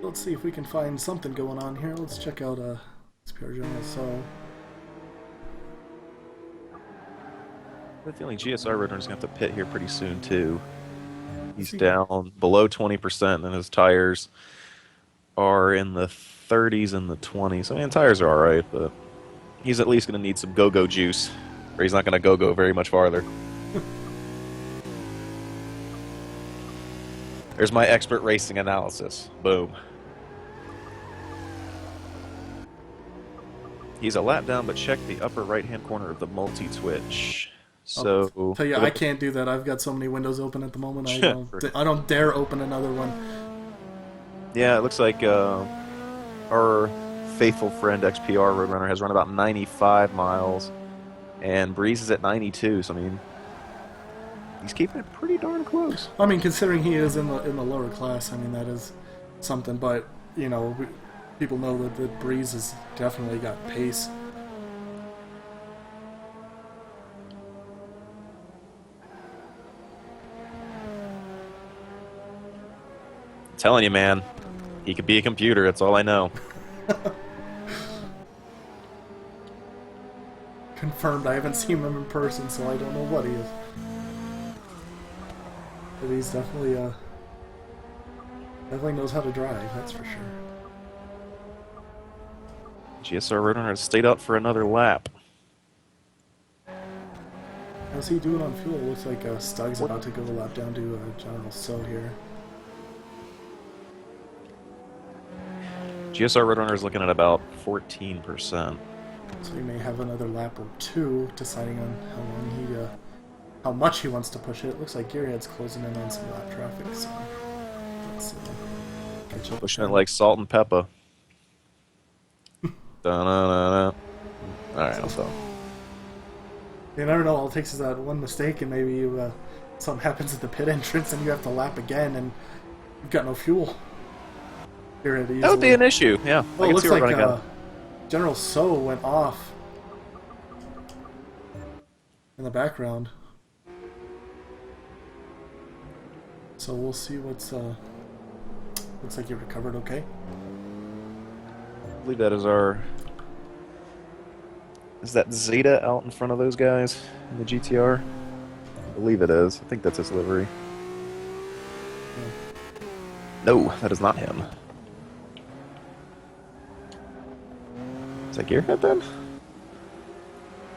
Let's see if we can find something going on here. Let's check out SPR General. So, I have a feeling GSR Roadrunner's going to have to pit here pretty soon too. He's down below 20%, and his tires are in the 30s and the 20s. I mean, tires are alright, but he's at least going to need some go-go juice, or he's not going to go very much farther. There's my expert racing analysis. Boom. He's a lap down, but check the upper right-hand corner of the multi-twitch. So, tell you, I can't do that. I've got so many windows open at the moment. I don't dare open another one. Yeah, it looks like our faithful friend XPR Roadrunner has run about 95 miles, and Breeze is at 92. So I mean, he's keeping it pretty darn close. I mean, considering he is in the lower class, I mean that is something. But you know, people know that Breeze has definitely got pace. I'm telling you, man, he could be a computer. That's all I know. Confirmed. I haven't seen him in person, so I don't know what he is. But he's definitely knows how to drive. That's for sure. GSR Roadrunner has stayed out for another lap. How's he doing on fuel? Looks like Stug's about to go a lap down to General So here. GSR Roadrunner is looking at about 14%. So he may have another lap or two, deciding on how much he wants to push it. It looks like Gearhead's closing in on some lap traffic, so let's catch up. Pushing it like salt and pepper. Da-na-na-na. Alright, I'll stop. You never know. All it takes is that one mistake, and maybe something happens at the pit entrance, and you have to lap again, and you've got no fuel. That would be an issue, yeah. Well, it looks like General So went off in the background. So we'll see what's... looks like he recovered okay. I believe that is our... Is that Zeta out in front of those guys in the GTR? I believe it is. I think that's his livery. Yeah. No, that is not him. Is that Gearhead then?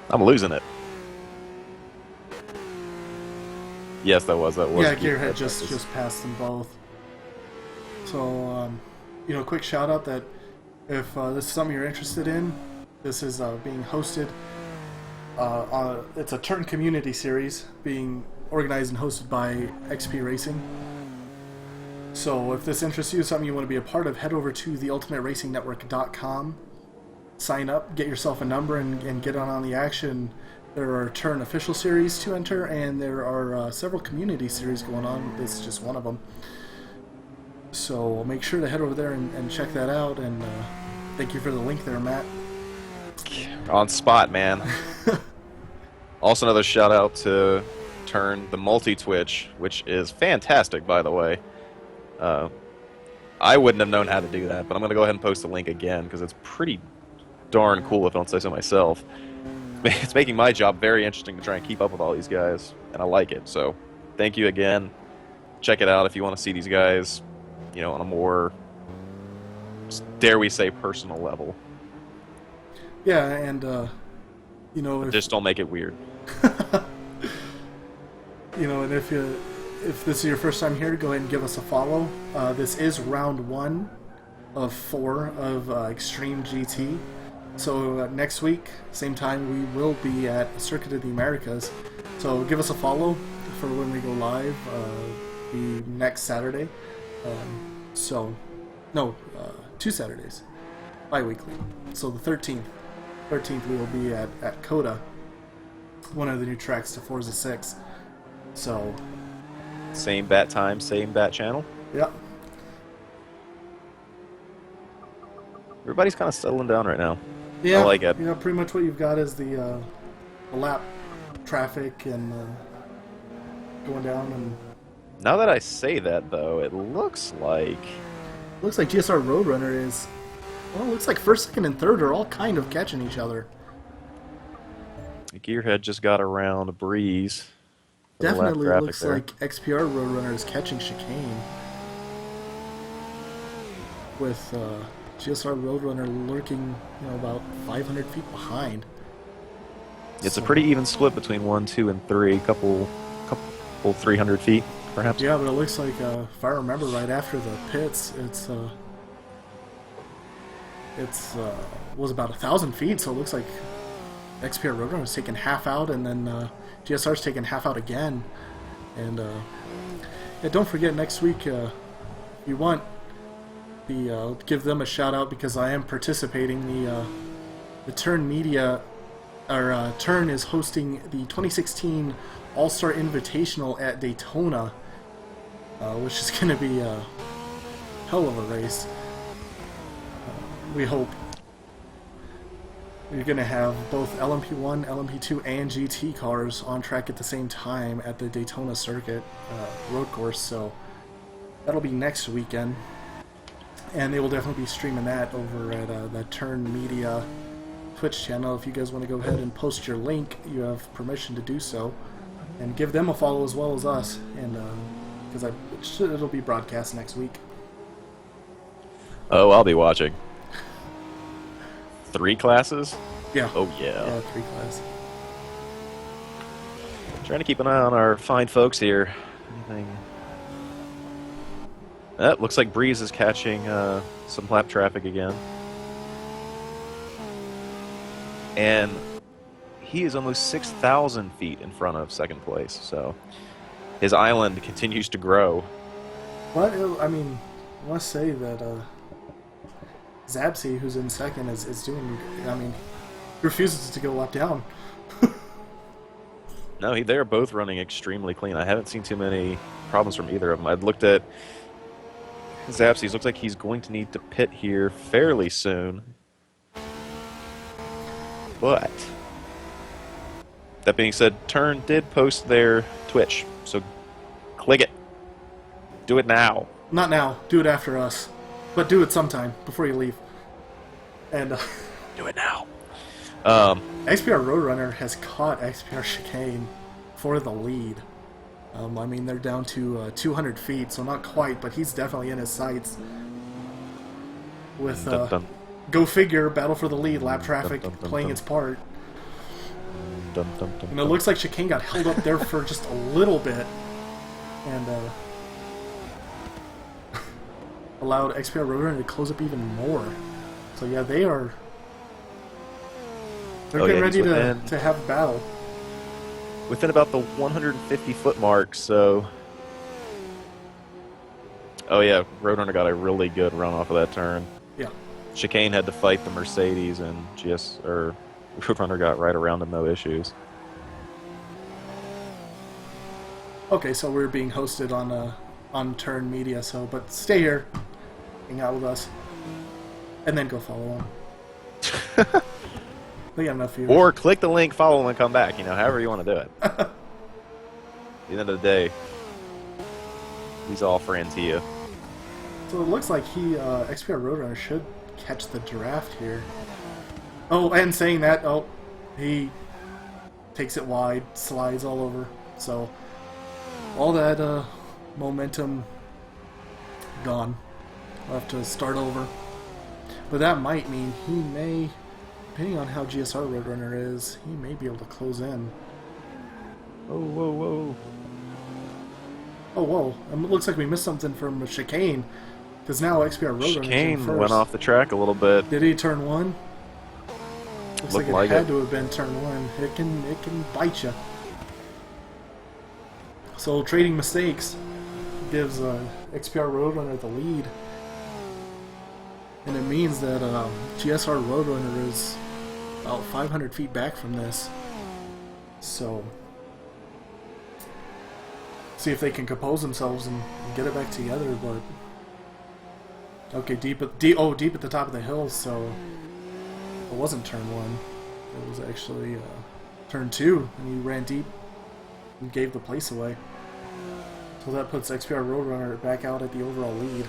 I'm losing it. Yes, that was. Yeah, Gearhead just passed them both. So, quick shout out that if this is something you're interested in, this is being hosted. It's a Turn community series being organized and hosted by XP Racing. So if this interests you, something you want to be a part of, head over to theultimateRacingNetwork.com, sign up, get yourself a number, and get on the action. There are Turn official series to enter, and there are several community series going on. This is just one of them. So make sure to head over there and check that out, and thank you for the link there, Matt. On spot, man. Also, another shout out to Turn, the multi-Twitch, which is fantastic, by the way. I wouldn't have known how to do that, but I'm going to go ahead and post the link again because it's pretty darn cool, if I don't say so myself. It's making my job very interesting to try and keep up with all these guys, and I like it. So thank you again. Check it out if you want to see these guys, on a more, dare we say, personal level. Yeah, and just don't make it weird. And if this is your first time here, go ahead and give us a follow. This is round 1 of 4 of Extreme GT. So next week, same time, we will be at Circuit of the Americas. So give us a follow for when we go live the next Saturday. 2 Saturdays, bi-weekly. So the 13th we will be at Coda, one of the new tracks to Forza 6. So same bat time, same bat channel. Yeah. Everybody's kind of settling down right now. Yeah, I like it. Pretty much what you've got is the lap traffic and going down. And now that I say that, though, it looks like GSR Roadrunner is. Well, it looks like first, second, and third are all kind of catching each other. Gearhead just got around Breeze. Definitely looks like XPR Roadrunner is catching Chicane. With GSR Roadrunner lurking, about 500 feet behind. It's a pretty even split between 1, 2, and 3. Couple 300 feet, perhaps. Yeah, but it looks like, if I remember right, after the pits, was about 1,000 feet, so it looks like XPR Roadrunner was taking half out, and then GSR's taking half out again. And don't forget, next week, if you want, give them a shout out because I am participating. The Turn Media, or Turn is hosting the 2016 All-Star Invitational at Daytona, which is going to be a hell of a race. We hope. You're going to have both LMP1, LMP2, and GT cars on track at the same time at the Daytona Circuit road course, so that'll be next weekend. And they will definitely be streaming that over at the Turn Media Twitch channel. If you guys want to go ahead and post your link, you have permission to do so. And give them a follow as well as us, and because it'll be broadcast next week. Oh, I'll be watching. 3 classes? Yeah. Oh, yeah. Yeah, 3 classes. Trying to keep an eye on our fine folks here. Anything? Looks like Breeze is catching some lap traffic again. And he is almost 6,000 feet in front of second place, so his island continues to grow. Well, I must say that Zabsy, who's in second, is doing. He refuses to go lap down. No, they're both running extremely clean. I haven't seen too many problems from either of them. I'd looked at Zapsies. Looks like he's going to need to pit here fairly soon. But that being said, Turn did post their Twitch, so click it. Do it now. Not now. Do it after us. But do it sometime before you leave. And do it now. XPR Roadrunner has caught XPR Chicane for the lead. I mean, they're down to 200 feet, so not quite, but he's definitely in his sights. With, Dun, dun, go figure, battle for the lead, lap traffic dun, dun, playing dun. its part. dun, dun, dun, And it dun. looks like Chicane got held up there for just a little bit. And, allowed XPR Roadrunner to close up even more. So yeah, they're getting ready to have a battle. Within about the 150-foot mark, so... Oh yeah, Roadrunner got a really good run off of that turn. Yeah. Chicane had to fight the Mercedes, and Roadrunner got right around him, no issues. Okay, so we're being hosted on Turn Media, but stay here, hang out with us, and then go follow them. We got enough viewers. Or click the link, follow, and come back. However you want to do it. At the end of the day, he's all friends here. So it looks like XPR Roadrunner should catch the draft here. Oh, and saying that, he takes it wide, slides all over. So all that momentum gone. We'll have to start over. But that might mean he may, depending on how GSR Roadrunner is, he may be able to close in. Oh, whoa, whoa. Oh, whoa. It looks like we missed something from Chicane. Because now XPR Roadrunner Chicane went off the track a little bit. Did he turn one? Looks Looked like it like had it. to have been turn one. It can bite you. So trading mistakes gives XPR Roadrunner the lead. And it means that GSR Roadrunner is about 500 feet back from this. So, see if they can compose themselves and get it back together. But okay, deep at the top of the hill. So it wasn't turn one. It was actually turn two, and he ran deep and gave the place away. So that puts XPR Roadrunner back out at the overall lead.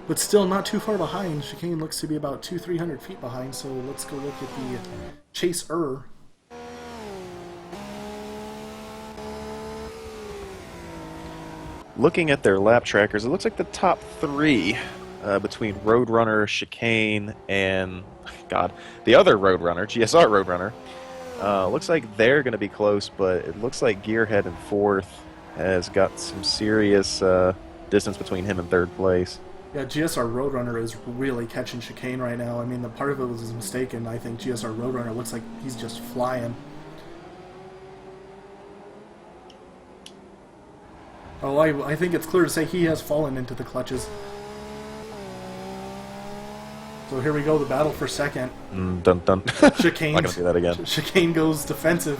But still not too far behind. Chicane looks to be about 200-300 feet behind, so let's go look at the chaser. Looking at their lap trackers, it looks like the top three between Roadrunner, Chicane, and the other Roadrunner, GSR Roadrunner. Looks like they're going to be close, but it looks like Gearhead in fourth has got some serious distance between him and third place. Yeah, GSR Roadrunner is really catching Chicane right now. I mean, the part of it was mistaken. I think GSR Roadrunner looks like he's just flying. Oh, I think it's clear to say he has fallen into the clutches. So here we go, the battle for second. Dun dun. Chicane. Not gonna do that again. Chicane goes defensive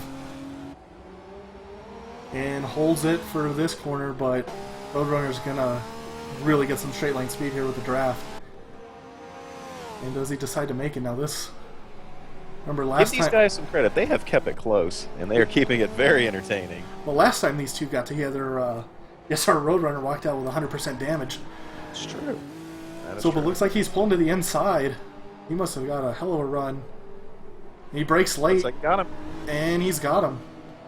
and holds it for this corner, but Roadrunner's gonna really get some straight line speed here with the draft. And does he decide to make it? Now this, remember last Give these guys some credit. They have kept it close, and they are keeping it very entertaining. Well, last time these two got together, yes, our Roadrunner walked out with 100% damage. It's true. So, but it looks like he's pulling to the inside. He must have got a hell of a run. He breaks late, Looks like got him. and he's got him.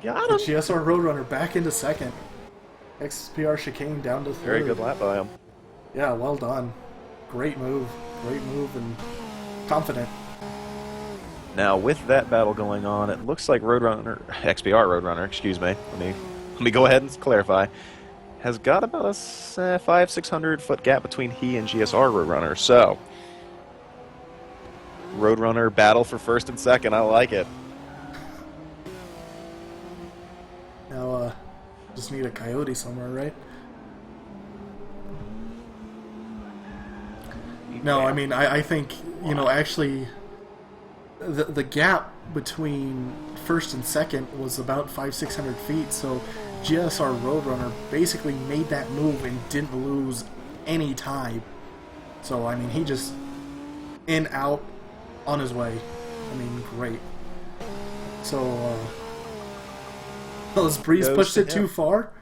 Got him. GSR Roadrunner back into second. XPR Chicane down to third. Very good lap by him. Yeah, well done. Great move, and confident. Now, with that battle going on, it looks like XPR Roadrunner, excuse me. Let me go ahead and clarify. Has got about a 500-600 foot gap between he and GSR Roadrunner. So, Roadrunner battle for first and second. I like it. Now, just need a coyote somewhere, right? No, I mean, I think, actually, the gap between first and second was about 500-600 feet, so GSR Roadrunner basically made that move and didn't lose any time. So, I mean, he just in, out, on his way. I mean, great. So, has Breeze Goes pushed to it too him. far?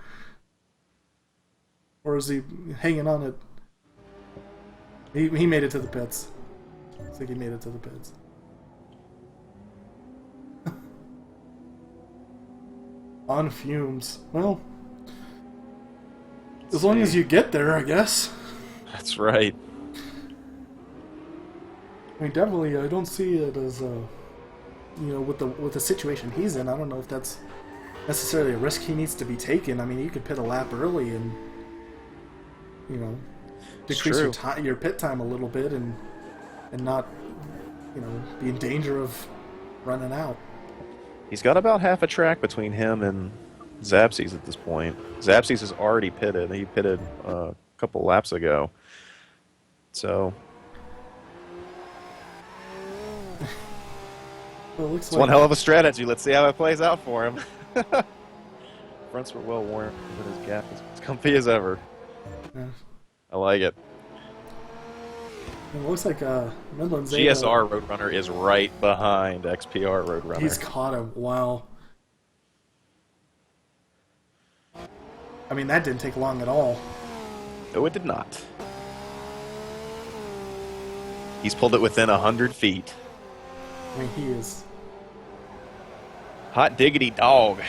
Or is he hanging on it? He made it to the pits. Looks like he made it to the pits. On fumes. Well, as long as you get there, I guess. That's right. I mean, definitely, I don't see it as with the situation he's in. I don't know if that's necessarily a risk he needs to be taken. I mean, you could pit a lap early and decrease your pit time a little bit and not be in danger of running out. He's got about half a track between him and Zapsies at this point. Zapsies is already pitted. He pitted a couple laps ago. So well, it looks it's like one hell of a strategy. Let's see how it plays out for him. Fronts were well worn, but his gap is as comfy as ever. Yeah. I like it. It looks like Midland Zeta. GSR Roadrunner is right behind XPR Roadrunner. He's caught him. Wow. I mean, that didn't take long at all. No, it did not. He's pulled it within 100 feet. I mean, he is. Hot diggity dog.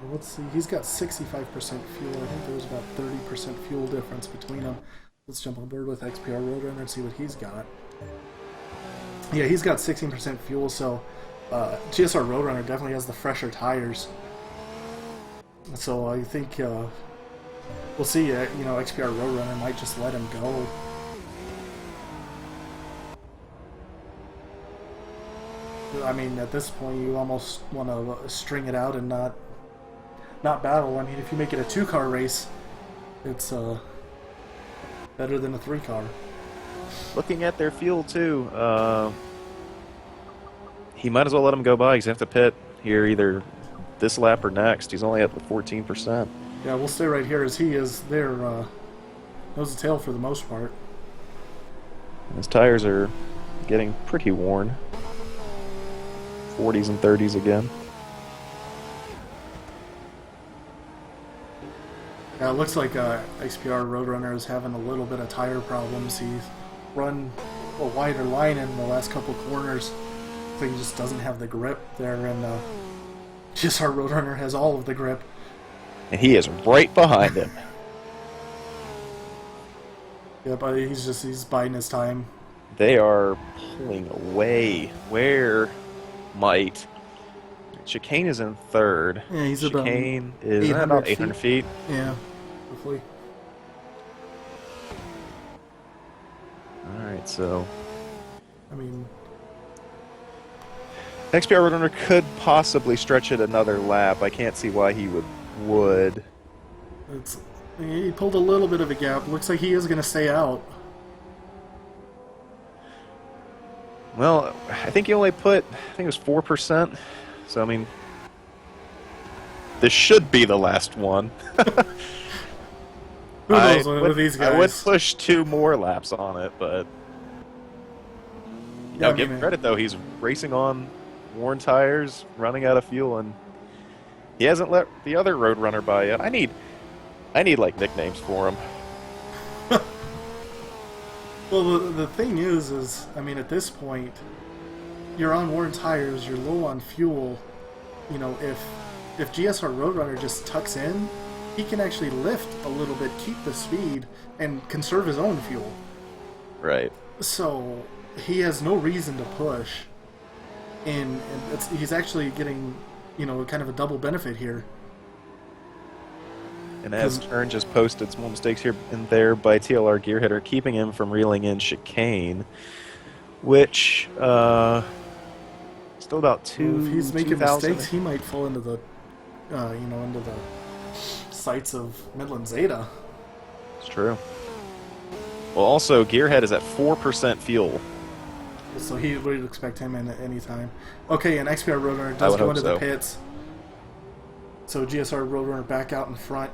Well, let's see. He's got 65% fuel. I think there was about 30% fuel difference between them. Let's jump on board with XPR Roadrunner and see what he's got. Yeah, he's got 16% fuel, so GSR Roadrunner definitely has the fresher tires. So I think we'll see. XPR Roadrunner might just let him go. I mean, at this point, you almost want to string it out and not battle. I mean, if you make it a 2-car race, it's better than a 3-car. Looking at their fuel, too, he might as well let him go by. He's going to have to pit here either this lap or next. He's only at 14%. Yeah, we'll stay right here as he is there, nose to tail for the most part. His tires are getting pretty worn. 40s and 30s again. Yeah, it looks like XPR Roadrunner is having a little bit of tire problems. He's run a wider line in the last couple corners. I think he just doesn't have the grip there, and GSR Roadrunner has all of the grip. And he is right behind him. Yeah, but he's biding his time. They are pulling away. Where might... Chicane is in third. Yeah, he's Chicane is about 800 feet. Yeah, hopefully. Alright, so... I mean... XPR Roadrunner could possibly stretch it another lap. I can't see why he would. He pulled a little bit of a gap. Looks like he is going to stay out. Well, I think he only put, I think it was 4%. So, I mean, this should be the last one. Who knows with these guys? I would push 2 more laps on it, but... Yeah, give him credit, though. He's racing on worn tires, running out of fuel, and he hasn't let the other Roadrunner by yet. I need like, nicknames for him. Well, the thing is, I mean, at this point, you're on worn tires, you're low on fuel. You know, if GSR Roadrunner just tucks in, he can actually lift a little bit, keep the speed, and conserve his own fuel. Right. So he has no reason to push, and he's actually getting, kind of a double benefit here. And as Turn just posted, small mistakes here and there by TLR Gearhead are keeping him from reeling in Chicane, which still about 2. If he's making 2,000. mistakes, he might fall into the, into the sights of Midland Zeta. It's true. Well, also Gearhead is at 4% fuel. So he would expect him in at any time. Okay, and XPR Roadrunner does go into the pits. So GSR Roadrunner back out in front.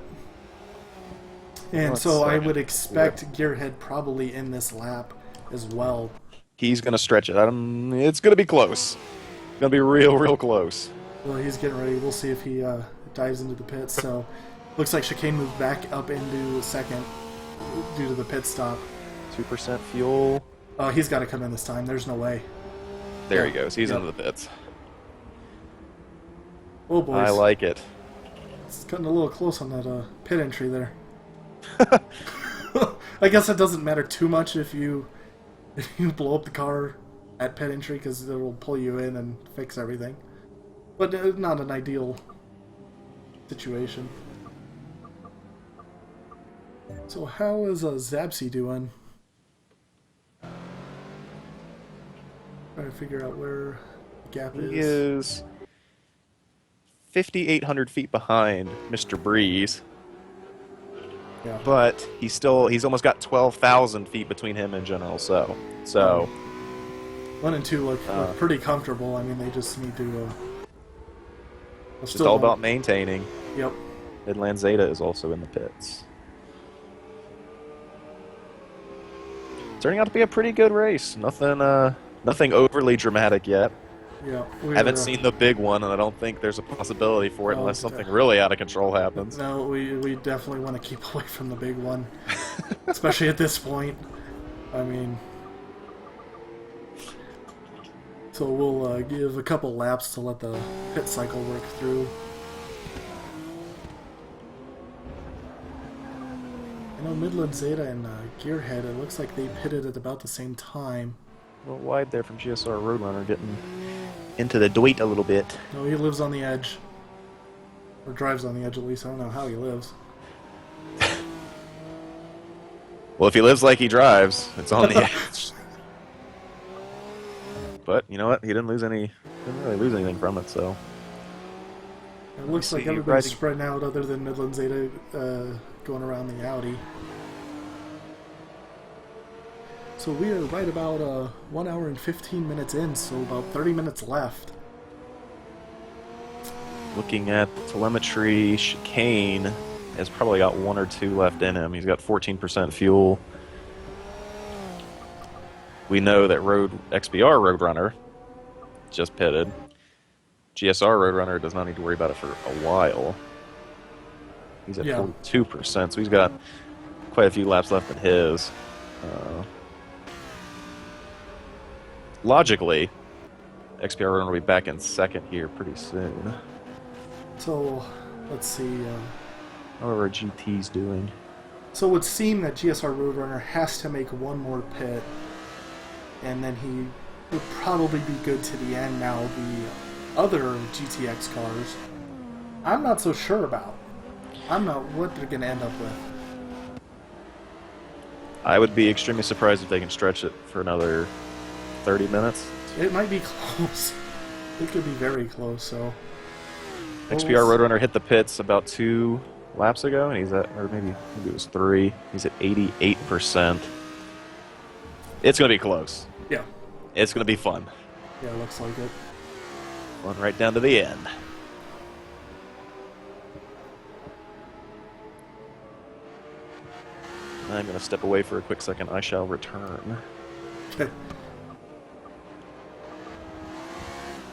And so I would expect Gearhead probably in this lap as well. He's going to stretch it. It's going to be close. It's going to be real close. Well, he's getting ready. We'll see if he dives into the pits. So looks like Chicane moved back up into second due to the pit stop. 2% fuel. He's got to come in this time. There's no way. There Yeah. he goes. He's Yep. into the pits. Oh, boys. I like it. It's cutting a little close on that pit entry there. I guess it doesn't matter too much if you blow up the car at pit entry because it will pull you in and fix everything. But not an ideal situation. So how is Zabsy doing? Trying to figure out where the gap He is. is 5,800 feet behind Mr. Breeze, Yeah. but he's almost got 12,000 feet between him and General So. So 1 and 2 look pretty comfortable. I mean, they just need to. it's all about maintaining. Yep. Midland Zeta is also in the pits. Turning out to be a pretty good race. Nothing overly dramatic yet. Yeah. Haven't seen the big one, and I don't think there's a possibility for it unless something really out of control happens. No, we definitely want to keep away from the big one, especially at this point. I mean, so we'll give a couple laps to let the pit cycle work through. I know Midland Zeta and Gearhead, it looks like they pitted at about the same time. A little wide there from GSR Roadrunner, getting into the Dwight a little bit. No, he lives on the edge. Or drives on the edge, at least. I don't know how he lives. Well, if he lives like he drives, it's on the edge. But you know what? He didn't really lose anything from it. So It looks like everybody's spreading out other than Midland Zeta going around the Audi. So we are right about 1 hour and 15 minutes in, so about 30 minutes left. looking at telemetry, Chicane has probably got 1 or 2 left in him. He's got 14% fuel. We know that XBR Roadrunner just pitted. GSR Roadrunner does not need to worry about it for a while. He's at 42%, so he's got quite a few laps left in his. Logically, XPR Roadrunner will be back in second here pretty soon. So, let's see. However, GT's doing. So it would seem that GSR Roadrunner has to make one more pit, and then he would probably be good to the end. Now, the other GTX cars, I'm not so sure about. I'm not what they're going to end up with. I would be extremely surprised if they can stretch it for another 30 minutes. It might be close. It could be very close, so... XPR Roadrunner hit the pits about 2 laps ago, and he's at, or maybe it was 3. He's at 88%. It's going to be close. Yeah. It's going to be fun. Yeah, it looks like it. Fun right down to the end. I'm going to step away for a quick second. I shall return. Okay.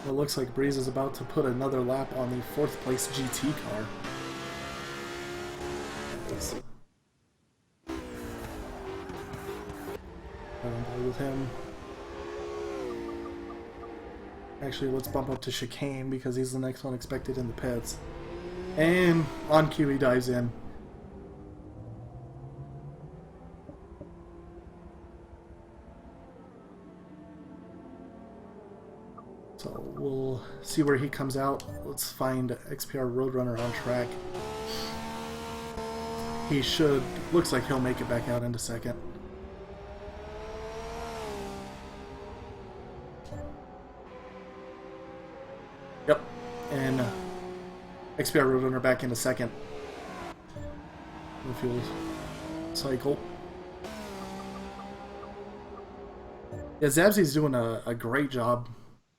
It looks like Breeze is about to put another lap on the 4th place GT car. With him. Actually, let's bump up to Chicane because he's the next one expected in the pits. And on cue, he dives in. So we'll see where he comes out. Let's find XPR Roadrunner on track. He should. Looks like he'll make it back out into second. Yep. And XPR Roadrunner back into second. The fuel cycle. Yeah, Zabsy's doing a great job.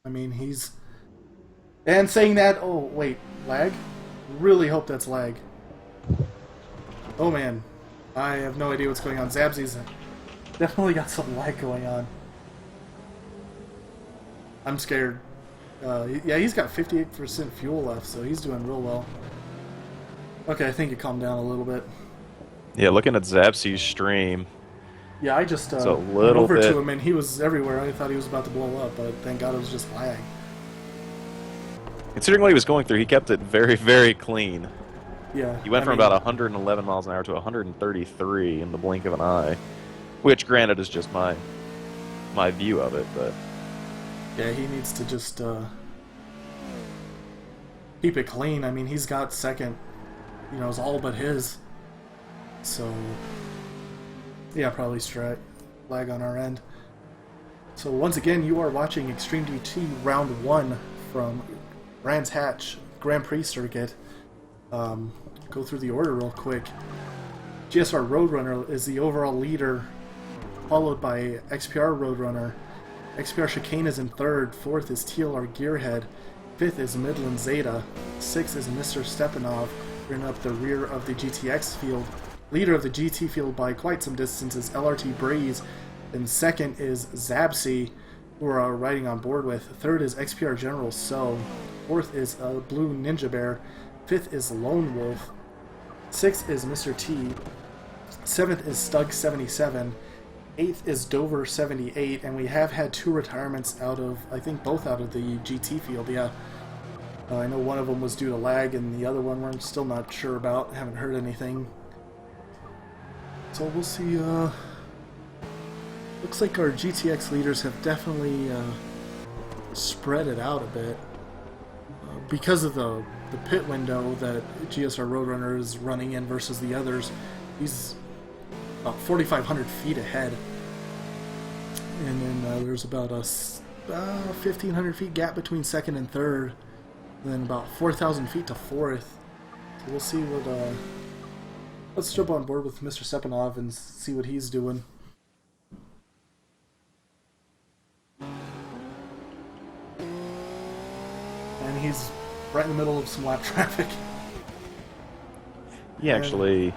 I mean, he's... And saying that... Oh, wait. Lag? Really hope that's lag. Oh, man. I have no idea what's going on. Zabsy's definitely got some lag going on. I'm scared. Yeah, he's got 58% fuel left, so he's doing real well. Okay, I think it calmed down a little bit. Yeah, looking at Zabsy's stream, Yeah, I just So a went little over bit. to him and he was everywhere. I thought he was about to blow up, but thank God it was just lag. Considering what he was going through, he kept it very, very clean. Yeah, He went I from mean, about 111 miles an hour to 133 in the blink of an eye, which, granted, is just my view of it. But yeah, he needs to just keep it clean. I mean, he's got second, it's all but his. So, yeah, probably lag on our end. So once again, you are watching Extreme GT Round 1 from Brands Hatch Grand Prix Circuit. Go through the order real quick. GSR Roadrunner is the overall leader, followed by XPR Roadrunner. XPR Chicane is in third. Fourth is TLR Gearhead. Fifth is Midland Zeta. Sixth is Mr. Stepanov, bringing up the rear of the GTX field. Leader of the GT field by quite some distance is LRT Breeze. And second is Zabsy, who we're riding on board with. Third is XPR General So. Fourth is Blue Ninja Bear. Fifth is Lone Wolf. Sixth is Mr. T. Seventh is Stug 77. Eighth is Dover 78. And we have had 2 retirements out of, I think both out of the GT field, yeah. I know one of them was due to lag, and the other one we're still not sure about. Haven't heard anything. So we'll see. Looks like our GTX leaders have definitely spread it out a bit. Because of the pit window that GSR Roadrunner is running in versus the others, he's about 4,500 feet ahead. And then there's about a 1,500 feet gap between second and third. And then about 4,000 feet to fourth. So we'll see what... let's jump on board with Mr. Stepanov and see what he's doing. And he's right in the middle of some lap traffic. he actually,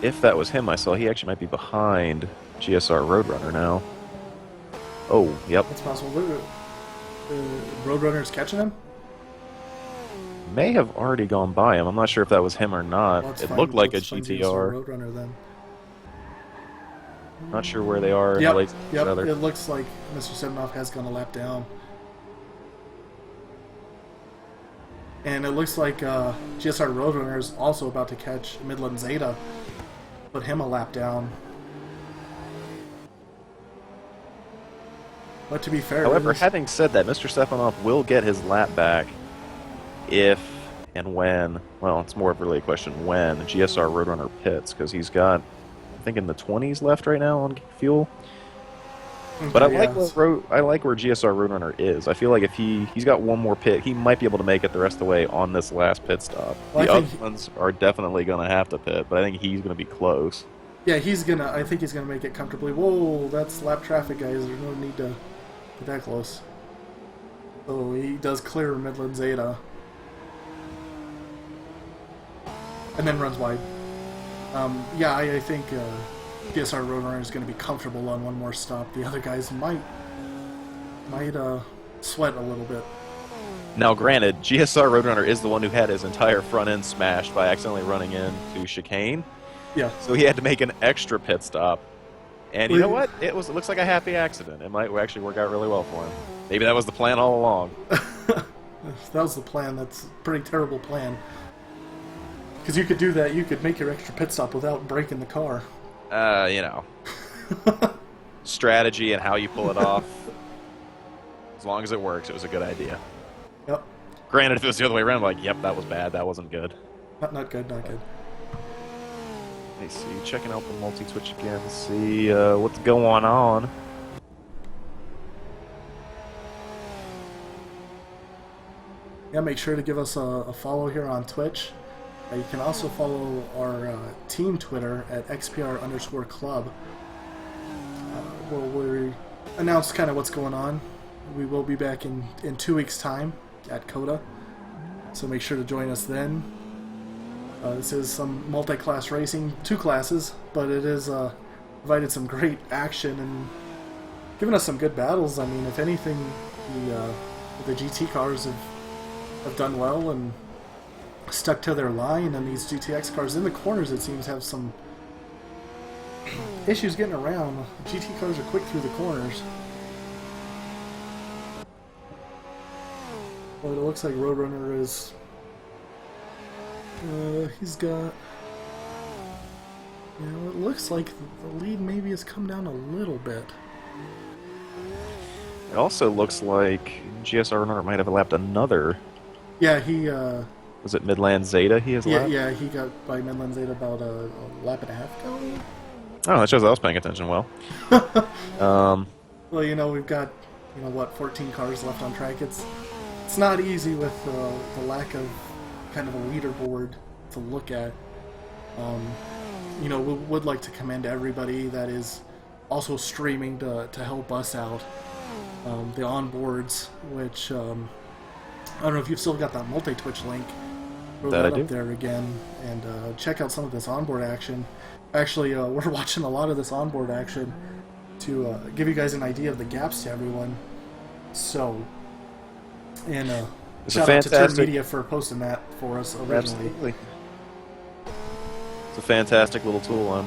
if that was him I saw, he actually might be behind GSR Roadrunner now. Oh, yep. That's possible. Roadrunner's catching him? May have already gone by him. I'm not sure if that was him or not. Well, It looked like a GTR. Roadrunner then. Not sure where they are in Yep, relation to each other. it looks like Mr. Stepanov has gone a lap down. And it looks like GSR Roadrunner is also about to catch Midland Zeta. Put him a lap down. But to be fair... However, having said that, Mr. Stepanov will get his lap back if and when, well, it's more of really a question when, GSR Roadrunner pits, because he's got, I think, in the 20s left right now on fuel. But I like where GSR Roadrunner is. I feel like if he's got one more pit, he might be able to make it the rest of the way on this last pit stop. Well, the other ones are definitely going to have to pit, but I think he's going to be close. Yeah, I think he's gonna make it comfortably. Whoa, that's lap traffic, guys. There's no need to get that close. So he does clear Midland Zeta. And then runs wide. Yeah, I think DSR Roadrunner is going to be comfortable on one more stop. The other guys might sweat a little bit. Now, granted, GSR Roadrunner is the one who had his entire front end smashed by accidentally running into chicane. Yeah. So he had to make an extra pit stop. And you know what? It looks like a happy accident. It might actually work out really well for him. Maybe that was the plan all along. If that was the plan, that's a pretty terrible plan. Because you could do that, you could make your extra pit stop without breaking the car. Strategy and how you pull it off. As long as it works, it was a good idea. Yep. Granted, if it was the other way around, I'm like, yep, that was bad. That wasn't good. Not good, not good. Let's see, checking out the multi-twitch again, see what's going on. Yeah, make sure to give us a follow here on Twitch. You can also follow our team Twitter at XPR_club. Where we announce kind of what's going on. We will be back in 2 weeks' time at CODA, so make sure to join us then. This is some multi-class racing, 2 classes, but it is provided some great action and given us some good battles. I mean, if anything, the GT cars have done well and stuck to their line, and these GTX cars in the corners, it seems, have some issues getting around. GT cars are quick through the corners. But it looks like Roadrunner is... he's got... You know, it looks like the lead maybe has come down a little bit. It also looks like GSR Runner might have lapped another. Yeah, he... Was it Midland Zeta he has lapped? Yeah, he got by Midland Zeta about a lap and a half ago. Oh, that shows I was paying attention well. Well, you know, we've got, 14 cars left on track. It's not easy with the lack of kind of a leaderboard to look at. We would like to commend everybody that is also streaming to help us out. The onboards, which, I don't know if you've still got that multi-Twitch link. Throw that up there again, and check out some of this onboard action. Actually, we're watching a lot of this onboard action to give you guys an idea of the gaps to everyone. So, and shout out to Turn Media for posting that for us originally. Absolutely. It's a fantastic little tool.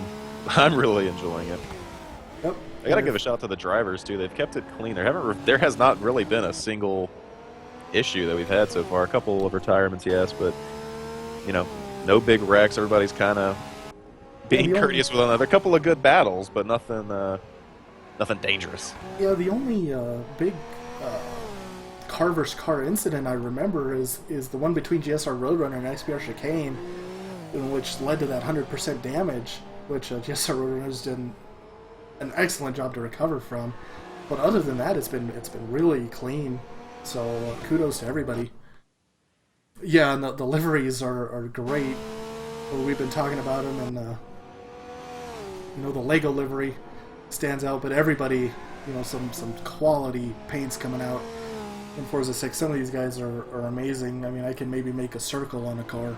I'm really enjoying it. Yep. I gotta give a shout out to the drivers too. They've kept it clean. There has not really been a single issue that we've had so far. A couple of retirements, yes, but no big wrecks. Everybody's kind of being courteous with one another. A couple of good battles, but nothing dangerous. Yeah, the only big car versus car incident I remember is the one between GSR Roadrunner and XPR Chicane, which led to that 100% damage, which GSR Roadrunners did an excellent job to recover from. But other than that, it's been really clean. So kudos to everybody. Yeah, and the liveries are great. We've been talking about them, and the Lego livery stands out. But everybody, some quality paints coming out in Forza 6. Some of these guys are amazing. I mean, I can maybe make a circle on a car.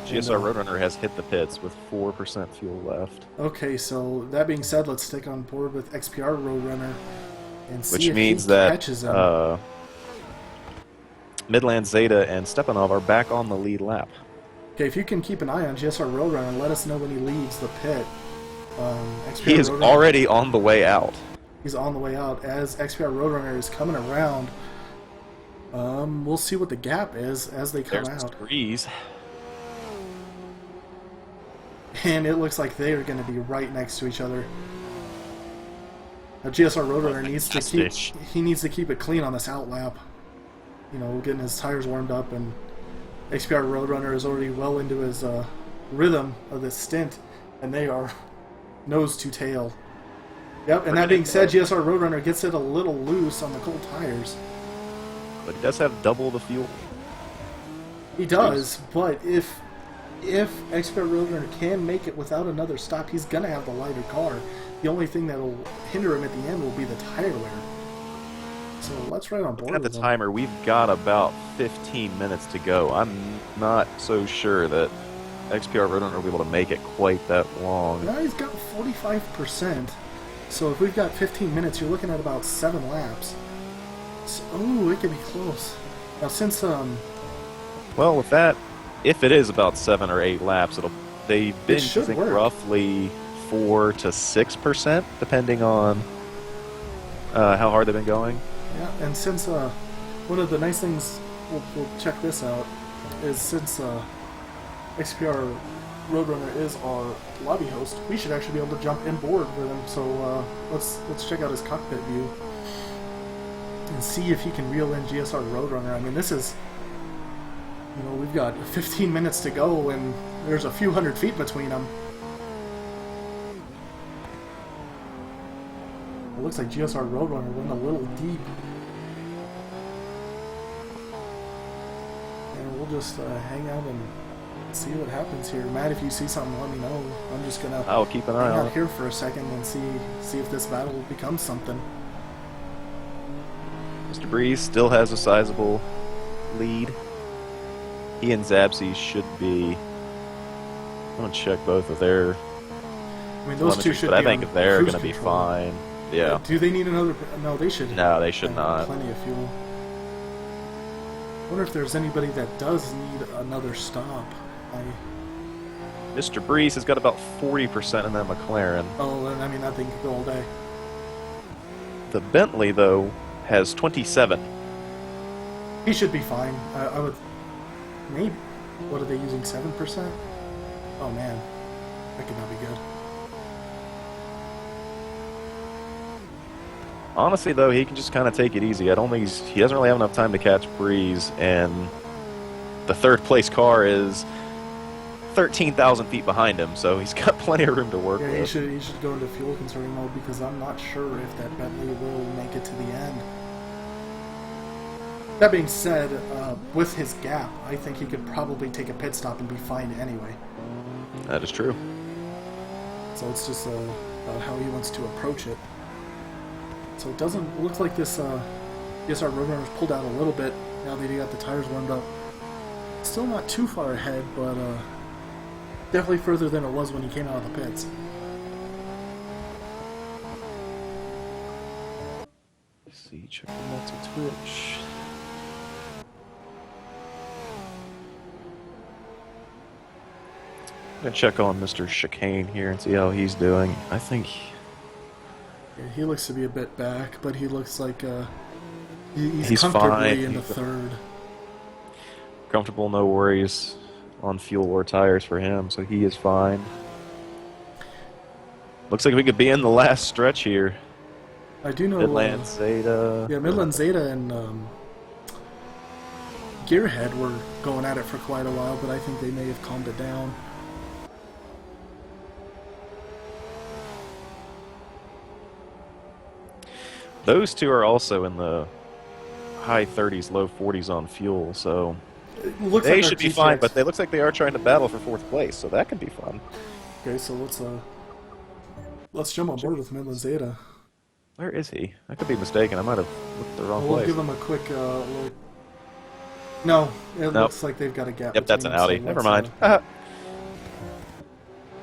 GSR Roadrunner has hit the pits with 4% fuel left. Okay, so that being said, let's stick on board with XPR Roadrunner and see Which means that him. Midland Zeta and Stepanov are back on the lead lap. Okay, if you can keep an eye on GSR Roadrunner and let us know when he leaves the pit. He is already on the way out. He's on the way out. As XPR Roadrunner is coming around, we'll see what the gap is as they come out. Breeze. And it looks like they are going to be right next to each other. Now, GSR Roadrunner needs to keep it clean on this out lap. Getting his tires warmed up, and XPR Roadrunner is already well into his rhythm of this stint, and they are nose to tail. Yep, and that being said, GSR Roadrunner gets it a little loose on the cold tires. But he does have double the fuel. He does, but if XPR Roadrunner can make it without another stop, he's going to have the lighter car. The only thing that will hinder him at the end will be the tire wear. So let's right on board. At the timer, we've got about 15 minutes to go. I'm not so sure that XPR Roadrunner will be able to make it quite that long. Now he's got 45%. So if we've got 15 minutes, you're looking at about 7 laps. So, it could be close. Now since well, with that, if it is about 7 or 8 laps, they've been using roughly 4 to 6%, depending on how hard they've been going. Yeah, and since one of the nice things, we'll check this out, is since XPR Roadrunner is our lobby host, we should actually be able to jump in board with him. So let's check out his cockpit view and see if he can reel in GSR Roadrunner. I mean, this is, we've got 15 minutes to go, and there's a few hundred feet between them. It looks like GSR Roadrunner went a little deep. And we'll just hang out and see what happens here. Matt, if you see something, let me know. I'm just going to I'll keep an eye hang on out here for a second and see if this battle becomes something. Mr. Breeze still has a sizable lead. He and Zabsy should be... I'm going to check both of their... I mean, those two should be I think they're going to be control. fine. Yeah. Do they need another... No, they should. No, they should not. Plenty of fuel. I wonder if there's anybody that does need another stop. Mr. Breeze has got about 40% in that McLaren. Oh, and I mean, that thing could go all day. The Bentley, though, has 27. He should be fine. I would... Maybe. What are they using, 7%? Oh, man. That could not be good. Honestly, though, he can just kind of take it easy. I don't think he doesn't really have enough time to catch Breeze, and the third-place car is 13,000 feet behind him, so he's got plenty of room to work Yeah, with. he should go into fuel conserving mode because I'm not sure if that Bentley will make it to the end. That being said, with his gap, I think he could probably take a pit stop and be fine anyway. That is true. So it's just how he wants to approach it. So it doesn't look like this DSR Roadrunner's pulled out a little bit now that he got the tires warmed up. Still not too far ahead, but definitely further than it was when he came out of the pits. Let's see, check the multi-twitch. I'm going to check on Mr. Chicane here and see how he's doing. I think... Yeah, he looks to be a bit back, but he looks like he's comfortably fine. in the third. Comfortable, no worries on fuel or tires for him, so he is fine. Looks like we could be in the last stretch here. I do know... Midland, Zeta... Yeah, Midland, Zeta, and Gearhead were going at it for quite a while, but I think they may have calmed it down. Those two are also in the high 30s, low 40s on fuel, so they should be fine, but they looks like they are trying to battle for 4th place, so that could be fun. Okay, so let's jump on board with Midland Zeta. Where is he? I could be mistaken. I might have looked the wrong We'll place. give him a quick look. No, it looks like they've got a gap. Yep, that's an Audi. So Never mind.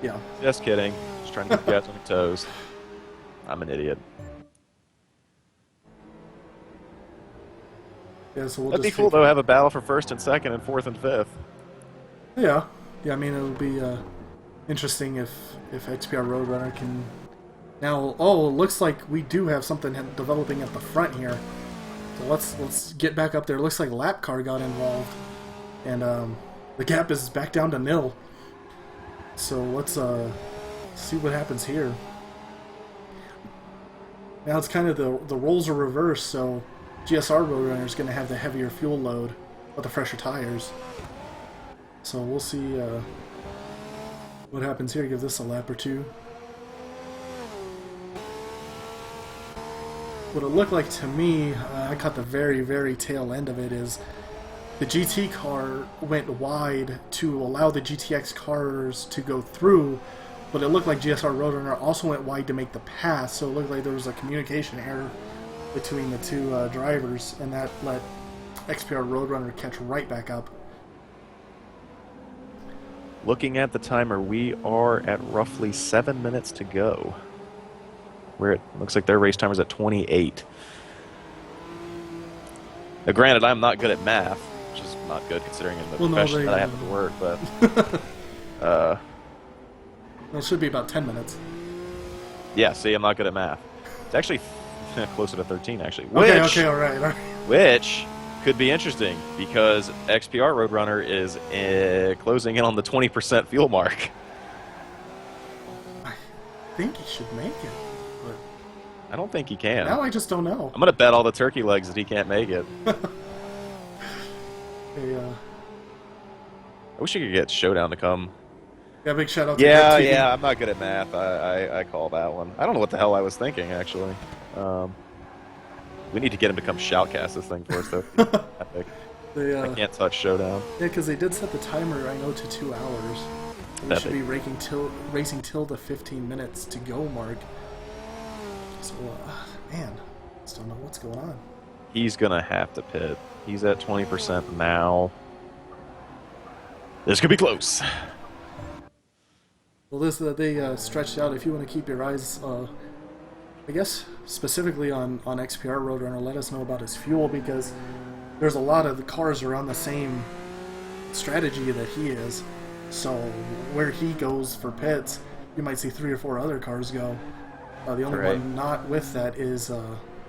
Yeah. Just kidding. Just trying to get you guys on your toes. I'm an idiot. Yeah, so we'll That'd be just cool, though, have a battle for 1st and 2nd and 4th and 5th. Yeah. Yeah, I mean, it'll be interesting if XPR Roadrunner can... Now, oh, it looks like we do have something developing at the front here. So let's get back up there. It looks like Lap Car got involved. And the gap is back down to 0. So let's see what happens here. Now it's kind of the roles are reversed, so GSR Roadrunner is going to have the heavier fuel load with the fresher tires. So we'll see what happens here. Give this a lap or two. What it looked like to me, I caught the very, very tail end of it, is the GT car went wide to allow the GTX cars to go through, but it looked like GSR Roadrunner also went wide to make the pass, so it looked like there was a communication error between the two drivers, and that let XPR Roadrunner catch right back up. Looking at the timer, we are at roughly 7 minutes to go. Where it looks like their race timer is at 28. Now, granted, I'm not good at math, which is not good considering in the profession that I have to work, but... Well, it should be about 10 minutes. Yeah, see, I'm not good at math. It's actually closer to 13, actually. Okay, all right. Which could be interesting, because XPR Roadrunner is closing in on the 20% fuel mark. I think he should make it. I don't think he can. Now I just don't know. I'm going to bet all the turkey legs that he can't make it. Hey, I wish you could get Showdown to come. yeah, big shout out to Yeah, I'm not good at math. I call that one. I don't know what the hell I was thinking, actually. We need to get him to come shoutcast this thing for us, though. Epic. I can't touch Showdown. Yeah, because they did set the timer, I know, to 2 hours. We should be racing till the 15 minutes to go mark. So, man, I just don't know what's going on. He's going to have to pit. He's at 20% now. This could be close. Well, they stretched out. If you want to keep your eyes, I guess, specifically on XPR Roadrunner, let us know about his fuel, because there's a lot of the cars are on the same strategy that he is. So where he goes for pits, you might see 3 or 4 other cars go. The only Right. one not with that is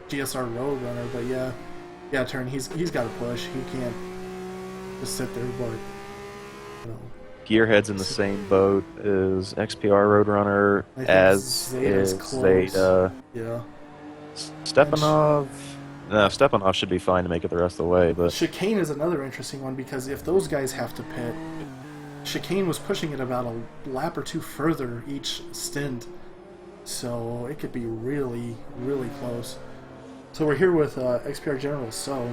GSR Roadrunner. But yeah, Turn. He's got to push. He can't just sit there. But you know, Gearhead's in the same boat as XPR Roadrunner, I think as Zeta's is close. Zeta. Yeah. Stepanov. No, Stepanov should be fine to make it the rest of the way, but Chicane is another interesting one because if those guys have to pit, Chicane was pushing it about a lap or 2 further each stint, so it could be really, really close. So we're here with XPR General So,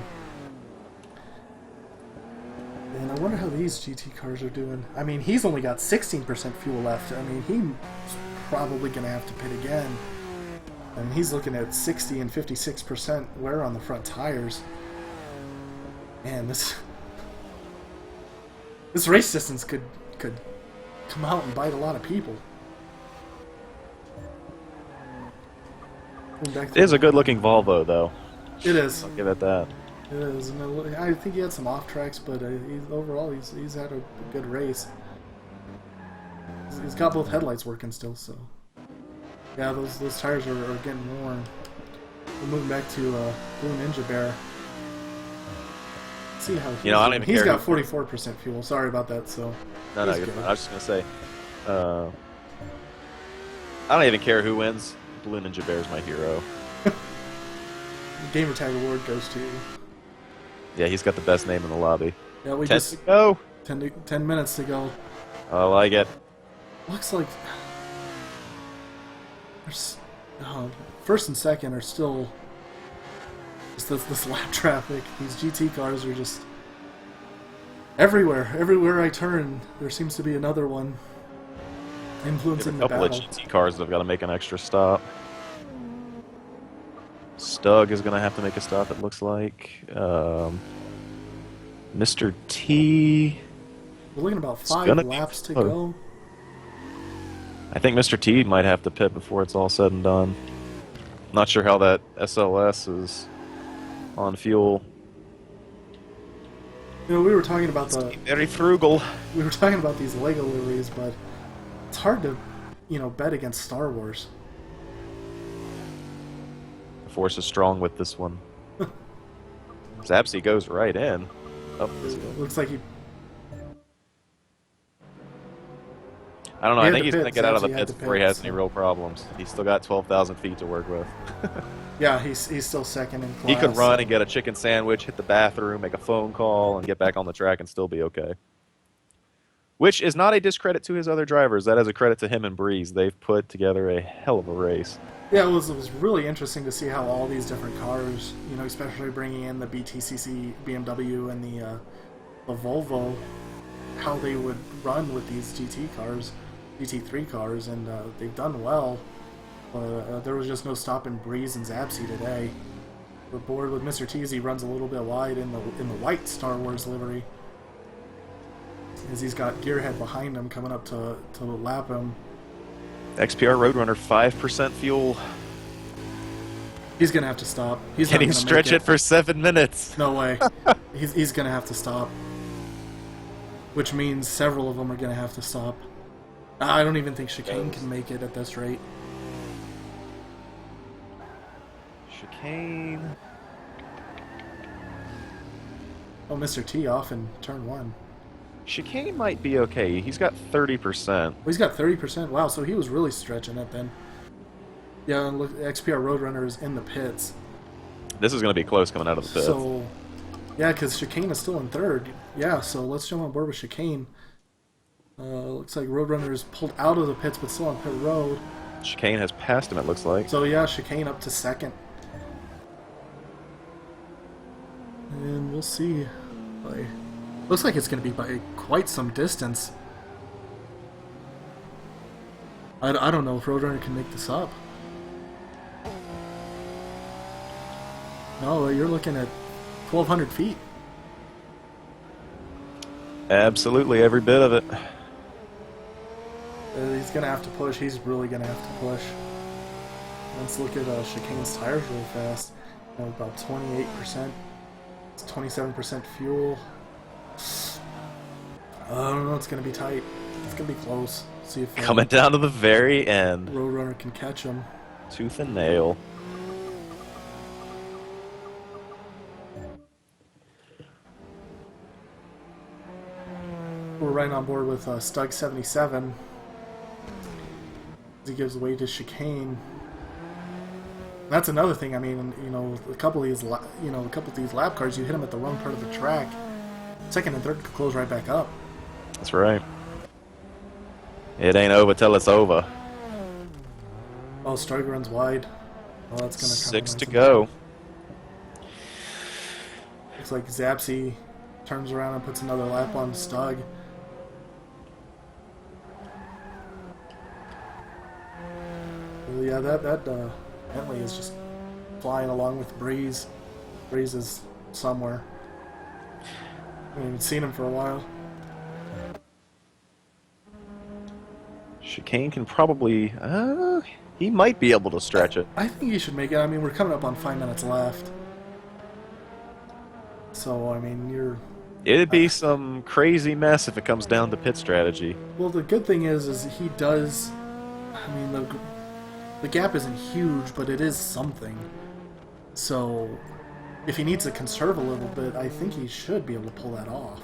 and I wonder how these GT cars are doing. I mean, he's only got 16% fuel left. I mean, he's probably going to have to pit again. And he's looking at 60 and 56% wear on the front tires. Man, this race distance could come out and bite a lot of people. it is a good-looking Volvo, though. It is. I'll give it that. It is. And I think he had some off tracks, but overall he's had a good race. He's got both headlights working still, so yeah, those tires are getting worn. We're moving back to Blue Ninja Bear. Let's see how You know, I don't even he's care got 44% fuel. Sorry about that. So No, he's you're good. fine. I was just gonna say, I don't even care who wins. Blue Ninja Bear's my hero. Gamer tag award goes to. Yeah, he's got the best name in the lobby. Yeah, we 10 just to go. 10 minutes to go. I like it. Looks like there's, first and second are still just this lap traffic. These GT cars are just everywhere. Everywhere I turn, there seems to be another one There's influencing a the couple of battle. GT cars that have got to make an extra stop. Stug is going to have to make a stop, it looks like. Mr. T. We're looking about It's 5 gonna be laps to close. go. I think Mr. T might have to pit before it's all said and done. Not sure how that SLS is on fuel. You know, we were talking about Very frugal. these Lego liveries, but it's hard to, bet against Star Wars. The force is strong with this one. Zapsy goes right in. Oh, Looks like he. I don't know. He I had think to he's pit. going to get out of the Zapsy had pits to before he pit, has any so- real problems. He's still got 12,000 feet to work with. Yeah, he's still second in class. He could run and get a chicken sandwich, hit the bathroom, make a phone call, and get back on the track and still be okay. Which is not a discredit to his other drivers. That is a credit to him and Breeze. They've put together a hell of a race. Yeah, it was really interesting to see how all these different cars, especially bringing in the BTCC BMW and the Volvo, how they would run with these GT cars, GT3 cars, and they've done well. There was just no stopping Breeze and Zapsy today. We're bored with Mr. T as he runs a little bit wide in the white Star Wars livery, as he's got Gearhead behind him coming up to lap him. XPR Roadrunner, 5% fuel. He's gonna have to stop. He's Can not he gonna stretch make it for 7 minutes? No way. He's gonna have to stop. Which means several of them are gonna have to stop. I don't even think Chicane can make it at this rate. Chicane. Oh, Mr. T off in turn 1. Chicane might be okay. He's got 30%. Well, he's got 30%. Wow, so he was really stretching it then. Yeah, and look, XPR Roadrunner is in the pits. This is going to be close coming out of the pits. So, yeah, because Chicane is still in third. Yeah, so let's jump on board with Chicane. Looks like Roadrunner is pulled out of the pits, but still on pit road. Chicane has passed him, it looks like. So, yeah, Chicane up to second. And we'll see. Looks like it's going to be by quite some distance. I don't know if Roadrunner can make this up. No, you're looking at 1,200 feet. Absolutely, every bit of it. He's going to have to push. He's really going to have to push. Let's look at Chicane's tires real fast. About 28%. It's 27% fuel. I don't know. It's going to be tight. It's going to be close. See if Coming down to the very end. Roadrunner can catch him. Tooth and nail. We're right on board with Stug 77. He gives way to Chicane. That's another thing. I mean, you know, a couple of these lap cars, you hit them at the wrong part of the track. Second and third could close right back up. That's right. It ain't over till it's over. Oh, Stug runs wide. Oh, that's gonna 6 to go. Looks like Zapsy turns around and puts another lap on Stug. Yeah, that Bentley is just flying along with Breeze. Breeze is somewhere. I haven't even seen him for a while. Chicane can probably... he might be able to stretch it. I think he should make it. I mean, we're coming up on 5 minutes left. So, I mean, you're... It'd be some crazy mess if it comes down to pit strategy. Well, the good thing is he does... I mean, the gap isn't huge, but it is something. So, if he needs to conserve a little bit, I think he should be able to pull that off.